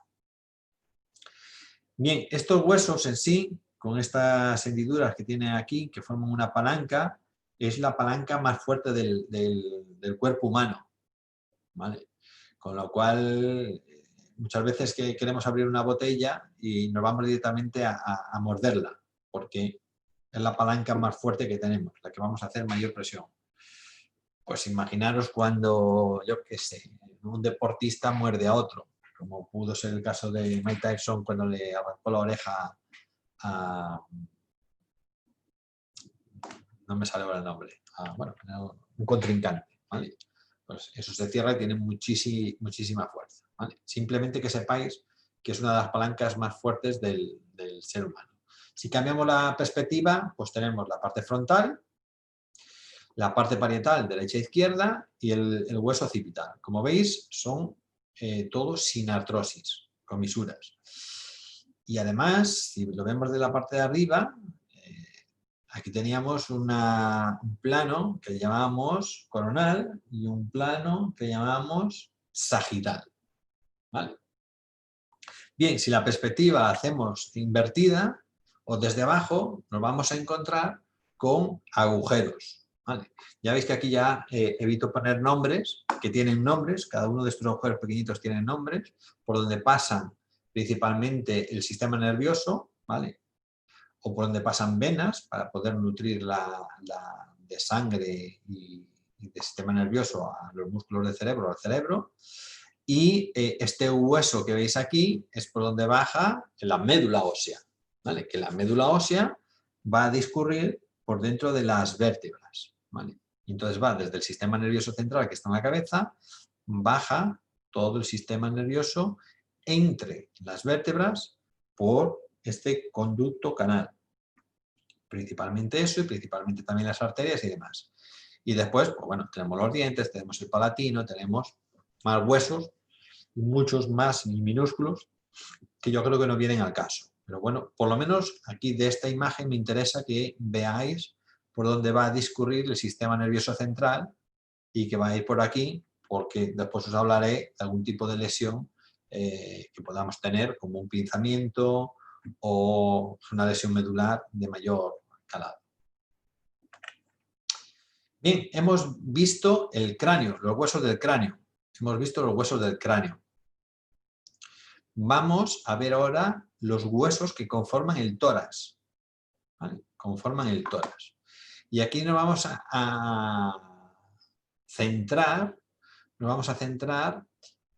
S1: Bien, estos huesos en sí, con estas hendiduras que tiene aquí, que forman una palanca, es la palanca más fuerte del cuerpo humano, ¿vale? Con lo cual, muchas veces que queremos abrir una botella y nos vamos directamente a morderla, porque es la palanca más fuerte que tenemos, la que vamos a hacer mayor presión. Pues imaginaros cuando, yo qué sé, un deportista muerde a otro, como pudo ser el caso de Mike Tyson cuando le arrancó la oreja a... no me sale ahora el nombre, bueno, un contrincante, ¿vale? Pues eso se cierra y tiene muchísima fuerza, ¿vale? Simplemente que sepáis que es una de las palancas más fuertes del ser humano. Si cambiamos la perspectiva, pues tenemos la parte frontal, la parte parietal derecha e izquierda y el hueso occipital. Como veis, son todos sin artrosis, con misuras. Y además, si lo vemos de la parte de arriba, aquí teníamos un plano que llamábamos coronal y un plano que llamábamos sagital, ¿vale? Bien, si la perspectiva la hacemos invertida o desde abajo, nos vamos a encontrar con agujeros, ¿vale? Ya veis que aquí ya evito poner nombres, que tienen nombres, cada uno de estos agujeros pequeñitos tienen nombres, por donde pasan principalmente el sistema nervioso, ¿vale? O por donde pasan venas para poder nutrir de sangre y del sistema nervioso a los músculos del cerebro, al cerebro. Y este hueso que veis aquí es por donde baja la médula ósea, ¿vale? Que la médula ósea va a discurrir por dentro de las vértebras, ¿vale? Y entonces va desde el sistema nervioso central que está en la cabeza, baja todo el sistema nervioso entre las vértebras por este conducto canal. Principalmente eso y principalmente también las arterias y demás. Y después, pues bueno, tenemos los dientes, tenemos el palatino, tenemos más huesos, muchos más minúsculos, que yo creo que no vienen al caso. Pero bueno, por lo menos aquí de esta imagen me interesa que veáis por dónde va a discurrir el sistema nervioso central y que va a ir por aquí, porque después os hablaré de algún tipo de lesión que podamos tener, como un pinzamiento o una lesión medular de mayor calado. Bien, hemos visto el cráneo, los huesos del cráneo. Hemos visto los huesos del cráneo. Vamos a ver ahora los huesos que conforman el tórax. ¿Vale? Conforman el tórax. Y aquí nos vamos a centrar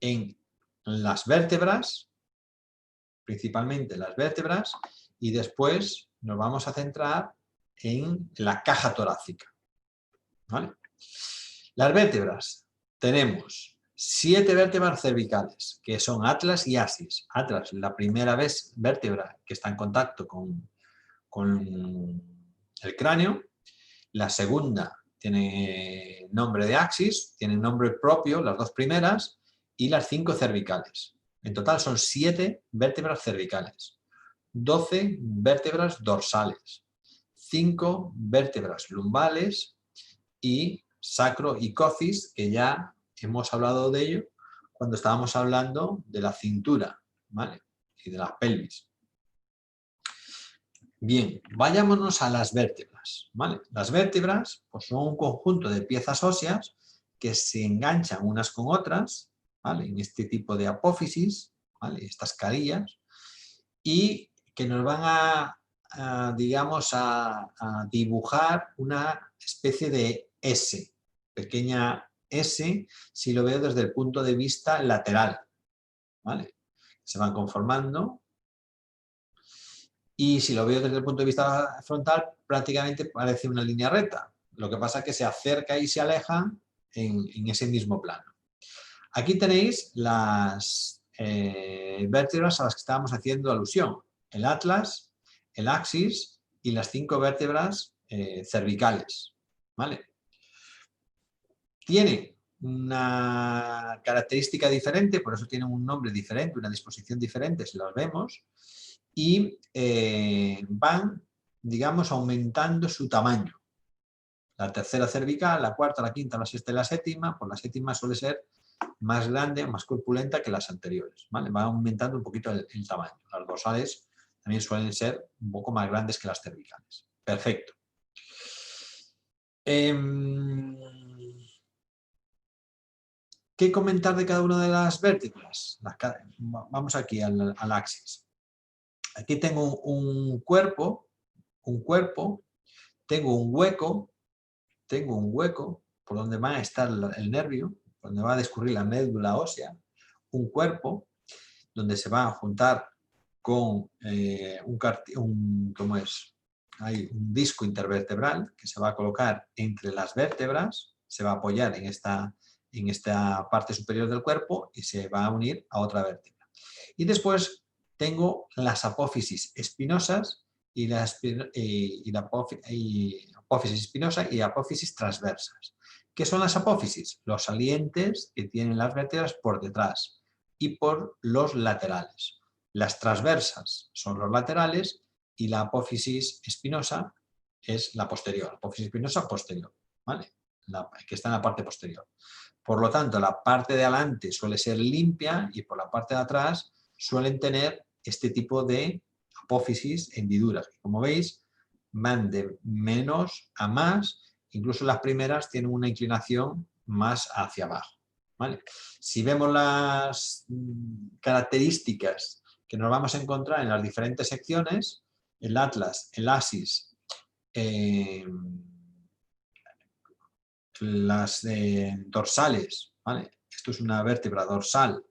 S1: en las vértebras, principalmente las vértebras, y después nos vamos a centrar en la caja torácica. ¿Vale? Las vértebras, tenemos 7 vértebras cervicales, que son atlas y asis. Atlas, la primera vértebra que está en contacto con el cráneo. La segunda tiene nombre de axis, tiene nombre propio, las dos primeras, y las 5 cervicales. En total son 7 vértebras cervicales, 12 vértebras dorsales, 5 vértebras lumbales y sacro y coxis, que ya hemos hablado de ello cuando estábamos hablando de la cintura, ¿vale? Y de la pelvis. Bien, vayámonos a las vértebras, ¿vale? Las vértebras pues, son un conjunto de piezas óseas que se enganchan unas con otras, ¿vale? En este tipo de apófisis, ¿vale? Estas carillas, y que nos van digamos, a dibujar una especie de S, pequeña S, si lo veo desde el punto de vista lateral, ¿vale? Se van conformando. Y si lo veo desde el punto de vista frontal, prácticamente parece una línea recta. Lo que pasa es que se acerca y se aleja en ese mismo plano. Aquí tenéis las vértebras a las que estábamos haciendo alusión. El atlas, el axis y las 5 vértebras cervicales. ¿Vale? Tiene una característica diferente, por eso tienen un nombre diferente, una disposición diferente, si las vemos, y van, digamos, aumentando su tamaño. La tercera cervical, la cuarta, la quinta, la sexta y la séptima, pues la séptima suele ser más grande, más corpulenta que las anteriores, ¿vale? Va aumentando un poquito el tamaño. Las dorsales también suelen ser un poco más grandes que las cervicales. Perfecto. ¿Qué comentar de cada una de las vértebras? Vamos aquí al axis. Aquí tengo un cuerpo, tengo un hueco por donde va a estar el nervio, donde va a discurrir la médula ósea, un cuerpo donde se va a juntar con hay un disco intervertebral que se va a colocar entre las vértebras, se va a apoyar en esta parte superior del cuerpo y se va a unir a otra vértebra. Y después tengo las apófisis espinosas y la apófisis espinosa y apófisis transversas. ¿Qué son las apófisis? Los salientes que tienen las vértebras por detrás y por los laterales. Las transversas son los laterales y la apófisis espinosa es la posterior. Apófisis espinosa posterior, ¿vale? Que está en la parte posterior. Por lo tanto, la parte de adelante suele ser limpia y por la parte de atrás suelen tener este tipo de apófisis, hendiduras. Como veis, van de menos a más, incluso las primeras tienen una inclinación más hacia abajo. ¿Vale? Si vemos las características que nos vamos a encontrar en las diferentes secciones, el atlas, el asis, las dorsales, ¿vale? Esto es una vértebra dorsal,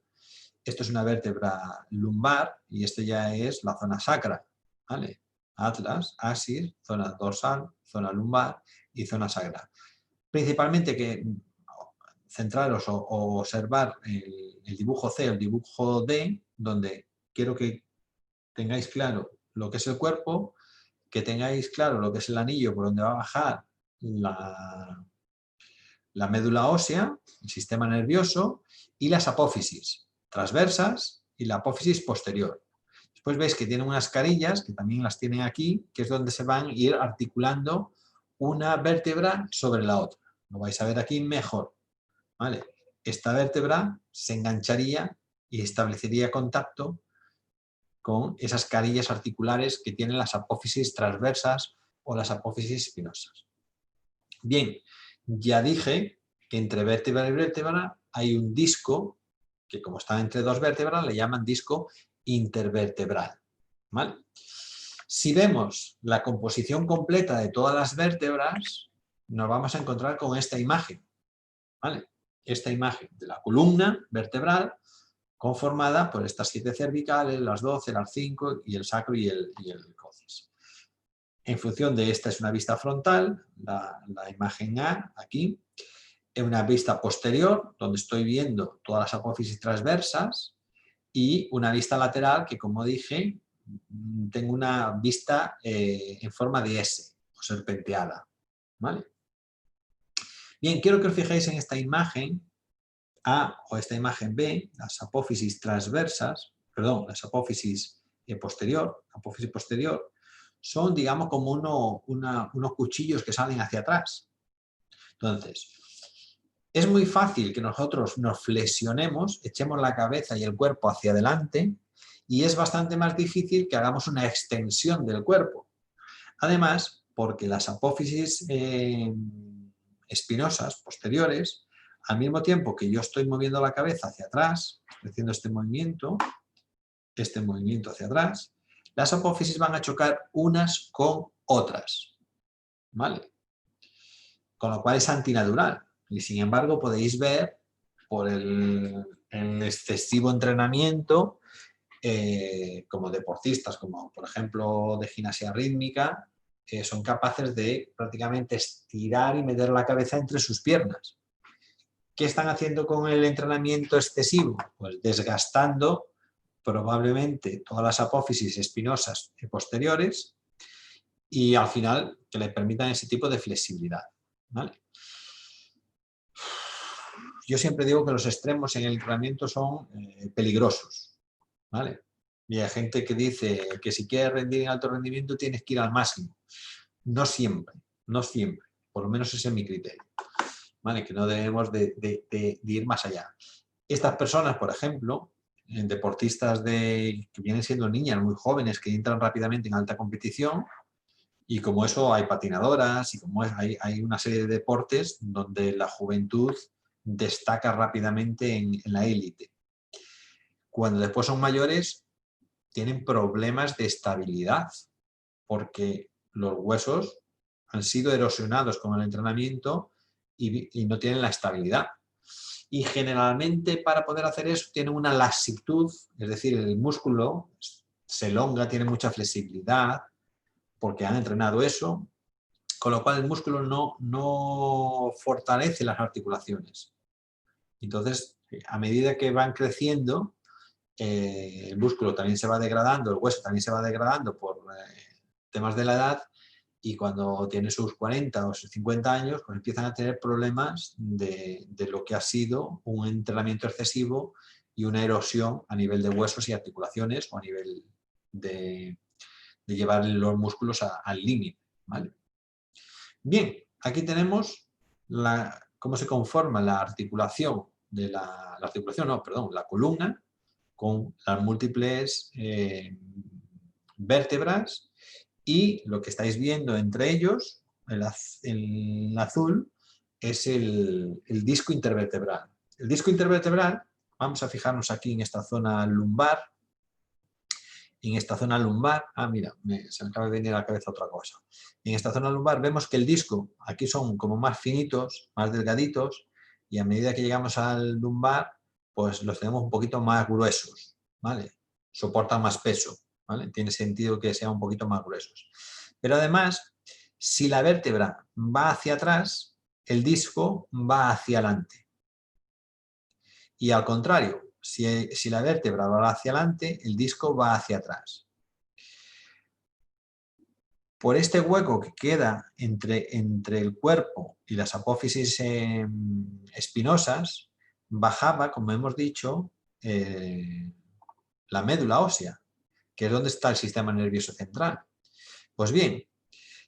S1: esto es una vértebra lumbar y esto ya es la zona sacra, ¿vale? Atlas, asis, zona dorsal, zona lumbar y zona sacra. Principalmente que centraros o observar el dibujo C o el dibujo D, donde quiero que tengáis claro lo que es el cuerpo, que tengáis claro lo que es el anillo por donde va a bajar la médula ósea, el sistema nervioso y las apófisis transversas y la apófisis posterior. Después veis que tienen unas carillas, que también las tienen aquí, que es donde se van a ir articulando una vértebra sobre la otra. Lo vais a ver aquí mejor, ¿vale? Esta vértebra se engancharía y establecería contacto con esas carillas articulares que tienen las apófisis transversas o las apófisis espinosas. Bien, ya dije que entre vértebra y vértebra hay un disco que, como está entre dos vértebras, le llaman disco intervertebral, ¿vale? Si vemos la composición completa de todas las vértebras, nos vamos a encontrar con esta imagen, ¿vale? Esta imagen de la columna vertebral conformada por estas 7 cervicales, las 12, las 5 y el sacro y el coxis. En función de esta es una vista frontal, la imagen A aquí, en una vista posterior, donde estoy viendo todas las apófisis transversas, y una vista lateral que, como dije, tengo una vista en forma de S, o serpenteada, ¿vale? Bien, quiero que os fijéis en esta imagen A o esta imagen B, las apófisis transversas, perdón, las apófisis posterior, son, digamos, como unos cuchillos que salen hacia atrás. Entonces, es muy fácil que nosotros nos flexionemos, echemos la cabeza y el cuerpo hacia adelante, y es bastante más difícil que hagamos una extensión del cuerpo. Además, porque las apófisis espinosas posteriores, al mismo tiempo que yo estoy moviendo la cabeza hacia atrás, estoy haciendo este movimiento hacia atrás, las apófisis van a chocar unas con otras, ¿vale? Con lo cual es antinatural. Y sin embargo podéis ver por el excesivo entrenamiento, como deportistas, como por ejemplo de gimnasia rítmica, son capaces de prácticamente estirar y meter la cabeza entre sus piernas. ¿Qué están haciendo con el entrenamiento excesivo? Pues desgastando probablemente todas las apófisis espinosas y posteriores, y al final que le permitan ese tipo de flexibilidad, ¿vale? Yo siempre digo que los extremos en el entrenamiento son peligrosos, ¿vale? Y hay gente que dice que si quieres rendir en alto rendimiento tienes que ir al máximo. No siempre, por lo menos ese es mi criterio, ¿vale? Que no debemos de ir más allá. Estas personas, por ejemplo, deportistas que vienen siendo niñas muy jóvenes que entran rápidamente en alta competición, y como eso hay patinadoras y como hay una serie de deportes donde la juventud destaca rápidamente en la élite. Cuando después son mayores tienen problemas de estabilidad porque los huesos han sido erosionados con el entrenamiento y no tienen la estabilidad. Y generalmente para poder hacer eso tienen una laxitud, es decir, el músculo se elonga, tiene mucha flexibilidad porque han entrenado eso, con lo cual el músculo no fortalece las articulaciones. Entonces, a medida que van creciendo, el músculo también se va degradando, el hueso también se va degradando por temas de la edad, y cuando tiene sus 40 o sus 50 años, pues empiezan a tener problemas de lo que ha sido un entrenamiento excesivo y una erosión a nivel de huesos y articulaciones, o a nivel de llevar los músculos al límite, ¿vale? Bien, aquí tenemos cómo se conforma la articulación la columna con las múltiples vértebras, y lo que estáis viendo entre ellos, el azul, es el disco intervertebral. El disco intervertebral, vamos a fijarnos aquí en esta zona lumbar. Mira, se me acaba de venir a la cabeza otra cosa. En esta zona lumbar vemos que el disco, aquí son como más finitos, más delgaditos, y a medida que llegamos al lumbar, pues los tenemos un poquito más gruesos, ¿vale? Soportan más peso, ¿vale? Tiene sentido que sean un poquito más gruesos. Pero además, si la vértebra va hacia atrás, el disco va hacia adelante. Y al contrario, si la vértebra va hacia adelante, el disco va hacia atrás. por este hueco que queda entre el cuerpo y las apófisis espinosas, bajaba, como hemos dicho, la médula ósea, que es donde está el sistema nervioso central. Pues bien,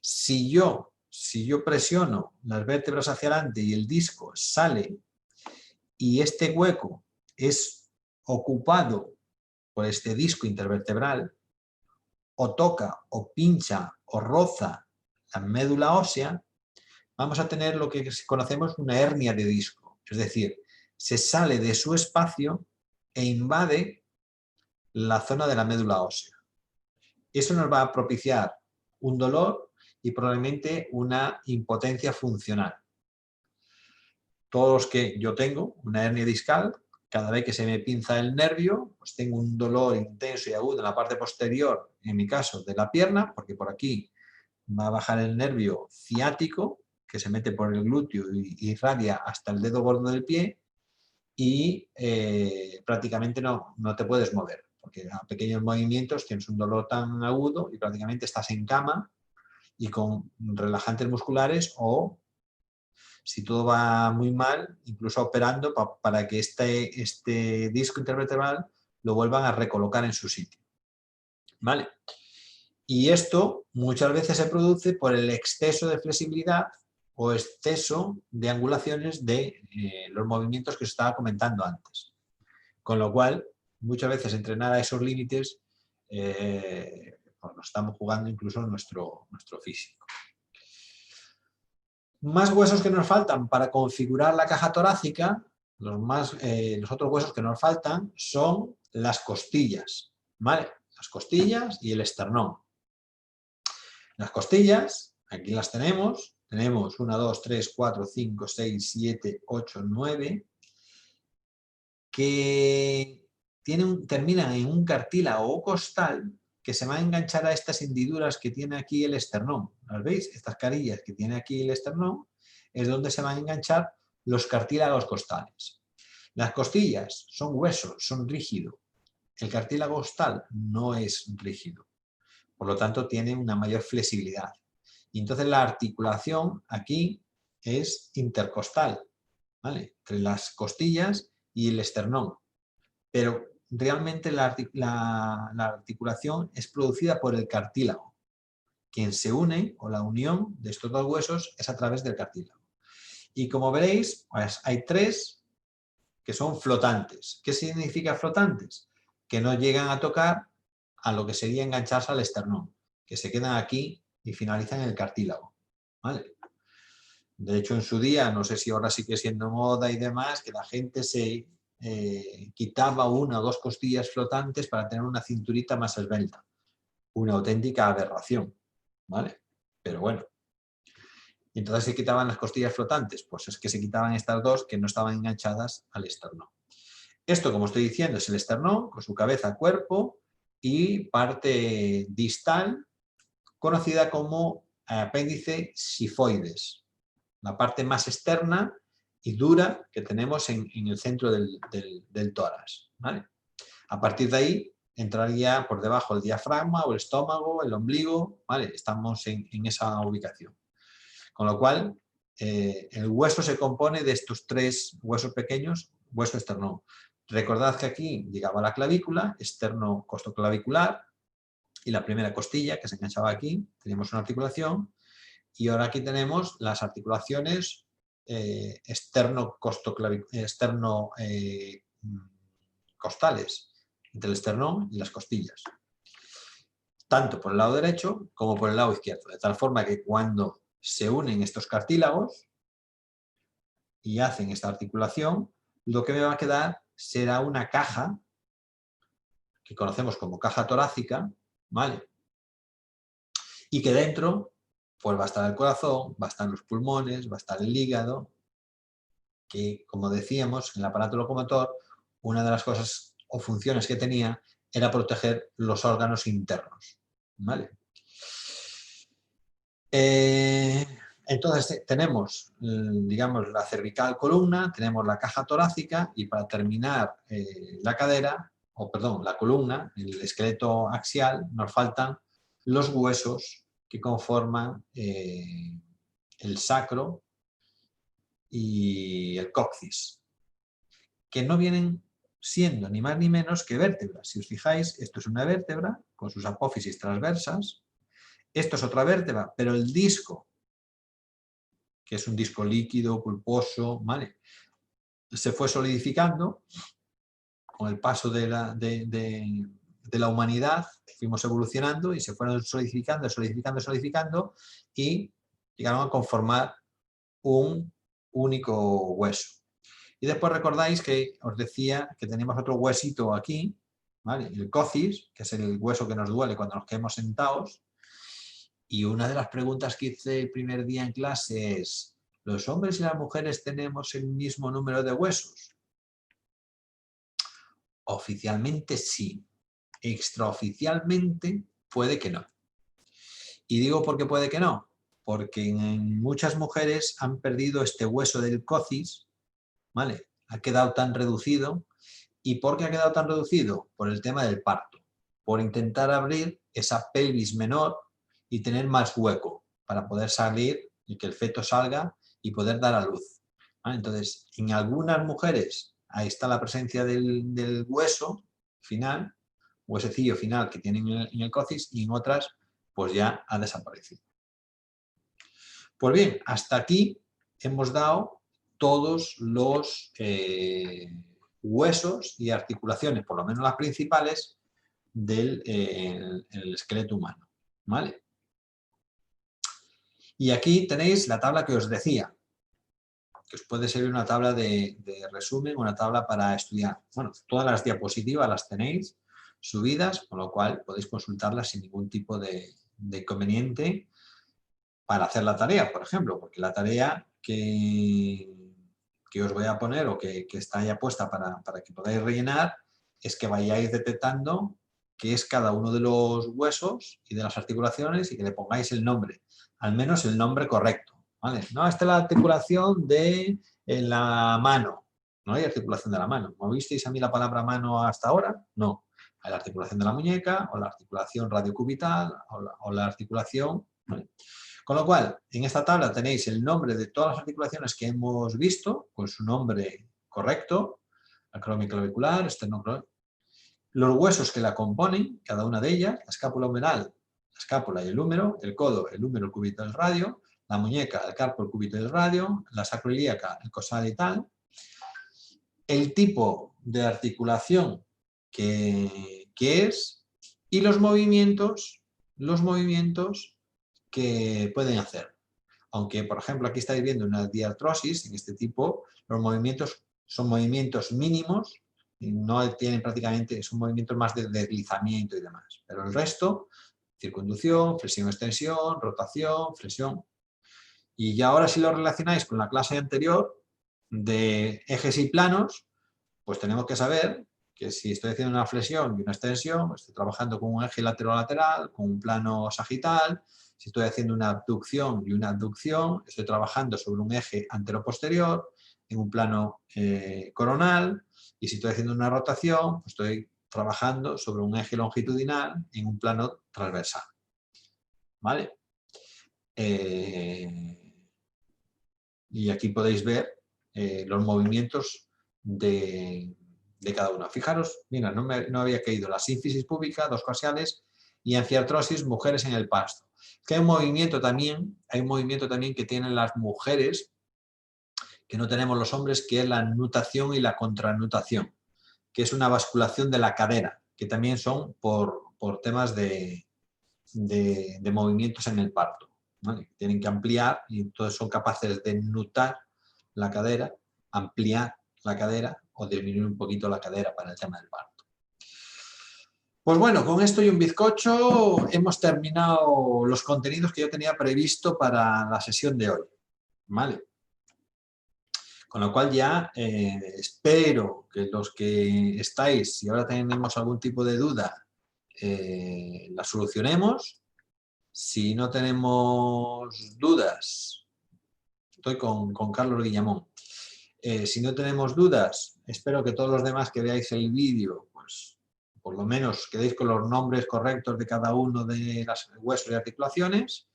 S1: si yo presiono las vértebras hacia adelante y el disco sale y este hueco es ocupado por este disco intervertebral, o toca, o pincha, o roza la médula ósea, vamos a tener lo que conocemos una hernia de disco. Es decir, se sale de su espacio e invade la zona de la médula ósea. Eso nos va a propiciar un dolor y probablemente una impotencia funcional. Todos los que yo tengo una hernia discal, cada vez que se me pinza el nervio, pues tengo un dolor intenso y agudo en la parte posterior, en mi caso, de la pierna, porque por aquí va a bajar el nervio ciático, que se mete por el glúteo y irradia hasta el dedo gordo del pie, y prácticamente no te puedes mover, porque a pequeños movimientos tienes un dolor tan agudo y prácticamente estás en cama y con relajantes musculares o, si todo va muy mal, incluso operando para que este disco intervertebral lo vuelvan a recolocar en su sitio. ¿Vale? Y esto muchas veces se produce por el exceso de flexibilidad o exceso de angulaciones de los movimientos que os estaba comentando antes. Con lo cual, muchas veces entrenar a esos límites pues nos estamos jugando incluso nuestro físico. Más huesos que nos faltan para configurar la caja torácica, los otros huesos que nos faltan son las costillas, ¿vale? Las costillas y el esternón. Las costillas, aquí las tenemos 1, 2, 3, 4, 5, 6, 7, 8, 9, que terminan en un cartílago costal que se va a enganchar a estas hendiduras que tiene aquí el esternón. ¿Las veis? Estas carillas que tiene aquí el esternón es donde se van a enganchar los cartílagos costales. Las costillas son huesos, son rígidos. El cartílago costal no es rígido. Por lo tanto, tiene una mayor flexibilidad. Y entonces la articulación aquí es intercostal, ¿vale? Entre las costillas y el esternón. Pero realmente la articulación es producida por el cartílago. Quien se une, o la unión de estos dos huesos, es a través del cartílago. Y como veréis, pues hay 3 que son flotantes. ¿Qué significa flotantes? Que no llegan a tocar a lo que sería engancharse al esternón, que se quedan aquí y finalizan en el cartílago. ¿Vale? De hecho, en su día, no sé si ahora sigue siendo moda y demás, que la gente se quitaba 1 o 2 costillas flotantes para tener una cinturita más esbelta. Una auténtica aberración, ¿vale? Pero bueno. Y entonces se quitaban las costillas flotantes, pues es que se quitaban estas 2 que no estaban enganchadas al esternón. Esto, como estoy diciendo, es el esternón, con su cabeza, cuerpo y parte distal, conocida como apéndice sifoides, la parte más externa y dura que tenemos en el centro del tórax, ¿vale? A partir de ahí entraría por debajo el diafragma o el estómago, el ombligo, ¿vale? Estamos en esa ubicación. Con lo cual, el hueso se compone de estos 3 huesos pequeños, hueso esternón. Recordad que aquí llegaba la clavícula, externo costoclavicular, y la primera costilla que se enganchaba aquí, teníamos una articulación, y ahora aquí tenemos las articulaciones costales, entre el esternón y las costillas, tanto por el lado derecho como por el lado izquierdo, de tal forma que cuando se unen estos cartílagos y hacen esta articulación, lo que me va a quedar será una caja que conocemos como caja torácica, ¿vale? Y que dentro pues va a estar el corazón, va a estar los pulmones, va a estar el hígado, que, como decíamos, en el aparato locomotor, una de las cosas o funciones que tenía era proteger los órganos internos, ¿vale? Entonces tenemos, digamos, la cervical columna, tenemos la caja torácica y para terminar la cadera, o perdón, la columna, el esqueleto axial, nos faltan los huesos que conforman el sacro y el coxis, que no vienen siendo ni más ni menos que vértebras. Si os fijáis, esto es una vértebra con sus apófisis transversas, esto es otra vértebra, pero el disco, que es un disco líquido, pulposo, ¿vale?, se fue solidificando con el paso de la humanidad, fuimos evolucionando y se fueron solidificando, solidificando, solidificando y llegaron a conformar un único hueso. Y después recordáis que os decía que tenemos otro huesito aquí, ¿vale?, el coxis, que es el hueso que nos duele cuando nos quedamos sentados. Y una de las preguntas que hice el primer día en clase es: ¿los hombres y las mujeres tenemos el mismo número de huesos? Oficialmente sí. Extraoficialmente puede que no. Y digo por qué puede que no. Porque en muchas mujeres han perdido este hueso del coxis, ¿vale? Ha quedado tan reducido. ¿Y por qué ha quedado tan reducido? Por el tema del parto. Por intentar abrir esa pelvis menor y tener más hueco para poder salir y que el feto salga y poder dar a luz. ¿Vale? Entonces, en algunas mujeres ahí está la presencia del hueso final, huesecillo final que tienen en el coxis, y en otras pues ya ha desaparecido. Pues bien, hasta aquí hemos dado todos los huesos y articulaciones, por lo menos las principales, del el esqueleto humano, ¿vale? Y aquí tenéis la tabla que os decía, que os puede servir una tabla de resumen, una tabla para estudiar. Bueno, todas las diapositivas las tenéis subidas, con lo cual podéis consultarlas sin ningún tipo de inconveniente para hacer la tarea, por ejemplo, porque la tarea que os voy a poner o que está ya puesta para que podáis rellenar es que vayáis detectando qué es cada uno de los huesos y de las articulaciones y que le pongáis el nombre, al menos el nombre correcto, ¿vale? No, esta es la articulación de la mano, no hay articulación de la mano. ¿No visteis a mí la palabra mano hasta ahora? No. Hay la articulación de la muñeca, o la articulación radiocubital, o la articulación, ¿vale? Con lo cual, en esta tabla tenéis el nombre de todas las articulaciones que hemos visto, con su nombre correcto, acromioclavicular, esternoclavicular, los huesos que la componen, cada una de ellas, la escápula humeral, la escápula y el húmero, el codo, el húmero, el cúbito, el radio, la muñeca, el carpo, el cúbito y el radio, la sacroiliaca, el cosal y tal, el tipo de articulación que es y los movimientos que pueden hacer. Aunque, por ejemplo, aquí estáis viendo una diartrosis, en este tipo, los movimientos son movimientos mínimos, y no tienen prácticamente, son movimientos más de deslizamiento y demás. Pero el resto, circunducción, flexión-extensión, rotación, flexión. Y ya ahora si lo relacionáis con la clase anterior de ejes y planos, pues tenemos que saber que si estoy haciendo una flexión y una extensión, estoy trabajando con un eje lateral-lateral, con un plano sagital. Si estoy haciendo una abducción y una adducción, estoy trabajando sobre un eje antero-posterior, en un plano coronal. Y si estoy haciendo una rotación, pues estoy trabajando sobre un eje longitudinal en un plano transversal. ¿Vale? Y aquí podéis ver los movimientos de cada una. Fijaros, mira, no había caído la sínfisis púbica, dos coaxiales, y anfiartrosis, mujeres en el pasto. Que hay un movimiento también que tienen las mujeres, que no tenemos los hombres, que es la nutación y la contranutación, que es una basculación de la cadera, que también son por temas de movimientos en el parto, ¿vale? Tienen que ampliar y entonces son capaces de nutar la cadera, ampliar la cadera o disminuir un poquito la cadera para el tema del parto. Pues bueno, con esto y un bizcocho hemos terminado los contenidos que yo tenía previsto para la sesión de hoy, ¿vale? Con lo cual ya espero que los que estáis, si ahora tenemos algún tipo de duda, la solucionemos. Si no tenemos dudas, estoy con Carlos Guillamón. Si no tenemos dudas, espero que todos los demás que veáis el vídeo, pues por lo menos quedéis con los nombres correctos de cada uno de los huesos y articulaciones,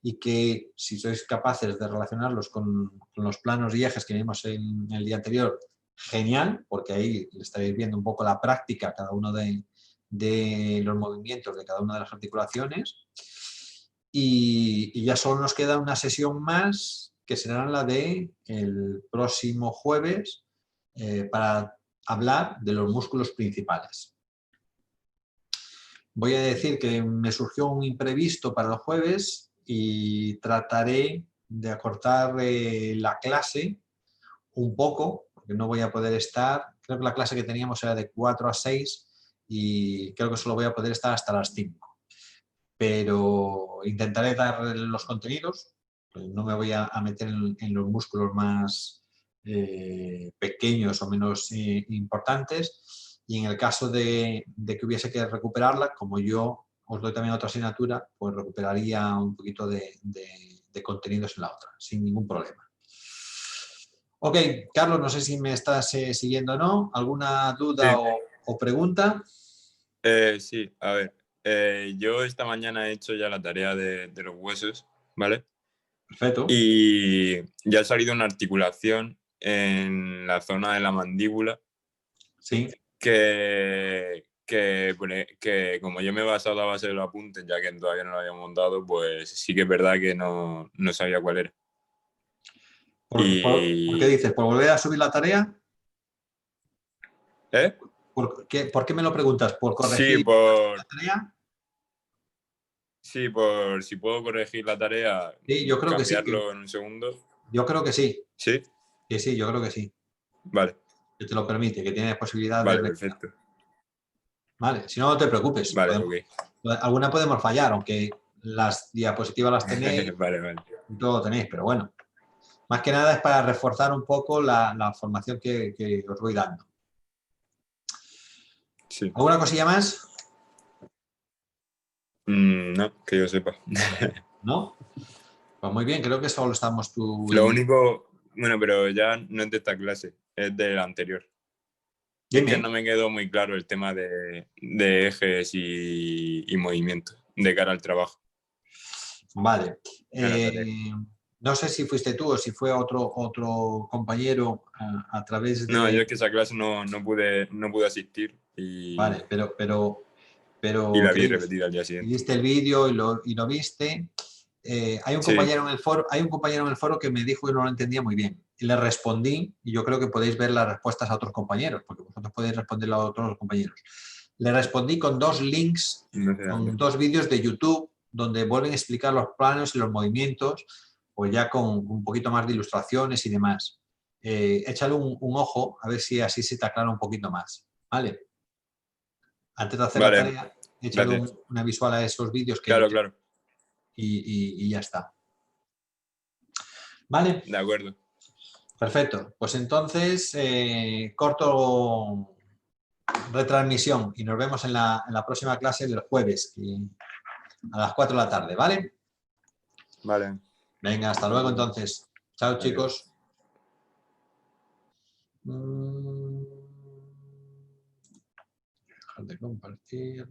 S1: y que si sois capaces de relacionarlos con los planos y ejes que vimos en el día anterior, genial, porque ahí estaréis viendo un poco la práctica, cada uno de los movimientos de cada una de las articulaciones. Y ya solo nos queda una sesión más, que será la de el próximo jueves, para hablar de los músculos principales. Voy a decir que me surgió un imprevisto para el jueves y trataré de acortar la clase un poco, porque no voy a poder estar. Creo que la clase que teníamos era de 4 a 6 y creo que solo voy a poder estar hasta las 5. Pero intentaré dar los contenidos. No me voy a meter en los músculos más pequeños o menos importantes. Y en el caso de que hubiese que recuperarla, como yo os doy también otra asignatura, pues recuperaría un poquito de contenidos en la otra, sin ningún problema. Ok, Carlos, no sé si me estás siguiendo o no. ¿Alguna duda
S2: Sí.
S1: o pregunta?
S2: Sí, a ver. Yo esta mañana he hecho ya la tarea de los huesos, ¿vale?
S1: Perfecto.
S2: Y ya ha salido una articulación en la zona de la mandíbula
S1: Sí.
S2: que como yo me he basado a base de los apuntes, ya que todavía no lo había montado, pues sí que es verdad que no sabía cuál era.
S1: ¿Por qué
S2: Y...
S1: dices? ¿Por volver a subir la tarea?
S2: ¿Eh?
S1: ¿Por qué me lo preguntas? ¿Por
S2: Sí,
S1: corregir la tarea?
S2: Sí, por si puedo corregir la tarea,
S1: Sí, yo creo que sí.
S2: cambiarlo en un segundo.
S1: Yo creo que sí.
S2: ¿Sí?
S1: Que sí, yo creo que sí.
S2: Vale,
S1: Que te lo permite, que tienes posibilidad de...
S2: vale, perfecto.
S1: Vale, si no, no te preocupes.
S2: Vale, ok.
S1: Alguna podemos fallar, aunque las diapositivas las tenéis
S2: Vale, vale.
S1: y todo lo tenéis, pero bueno. Más que nada es para reforzar un poco la formación que os voy dando.
S2: Sí.
S1: ¿Alguna cosilla más?
S2: No, que yo sepa.
S1: ¿No? Pues muy bien, creo que solo estamos tú
S2: Lo
S1: y...
S2: único, bueno, pero ya no es de esta clase, es de la anterior. Es que
S1: Dime.
S2: no me quedó muy claro el tema de ejes y movimiento de cara al trabajo.
S1: Vale.
S2: En la tarea.
S1: No sé si fuiste tú o si fue otro compañero a través
S2: No, yo
S1: de...
S2: es que esa clase no pude asistir
S1: Vale,
S2: y
S1: pero
S2: la
S1: ¿qué
S2: vi
S1: dices?
S2: repetida al día siguiente.
S1: Viste el vídeo y lo viste. Hay un
S2: Sí,
S1: compañero en el foro que me dijo que no lo entendía muy bien. Y le respondí, y yo creo que podéis ver las respuestas a otros compañeros, porque vosotros podéis responderlo a otros compañeros. Le respondí con 2 links,
S2: no sé.
S1: con 2 vídeos de YouTube, donde vuelven a explicar los planos y los movimientos, pues ya con un poquito más de ilustraciones y demás. Échale un ojo, a ver si así se te aclara un poquito más. ¿Vale? Antes de hacer la
S2: Vale,
S1: tarea, échale
S2: gracias.
S1: una visual a esos vídeos
S2: Claro, claro.
S1: y ya está. ¿Vale?
S2: De acuerdo.
S1: Perfecto. Pues entonces, corto retransmisión y nos vemos en la próxima clase del jueves a las 4 de la tarde, ¿vale?
S2: Vale.
S1: Venga, hasta luego entonces. Chao,
S2: Adiós.
S1: chicos. Dejar de compartir.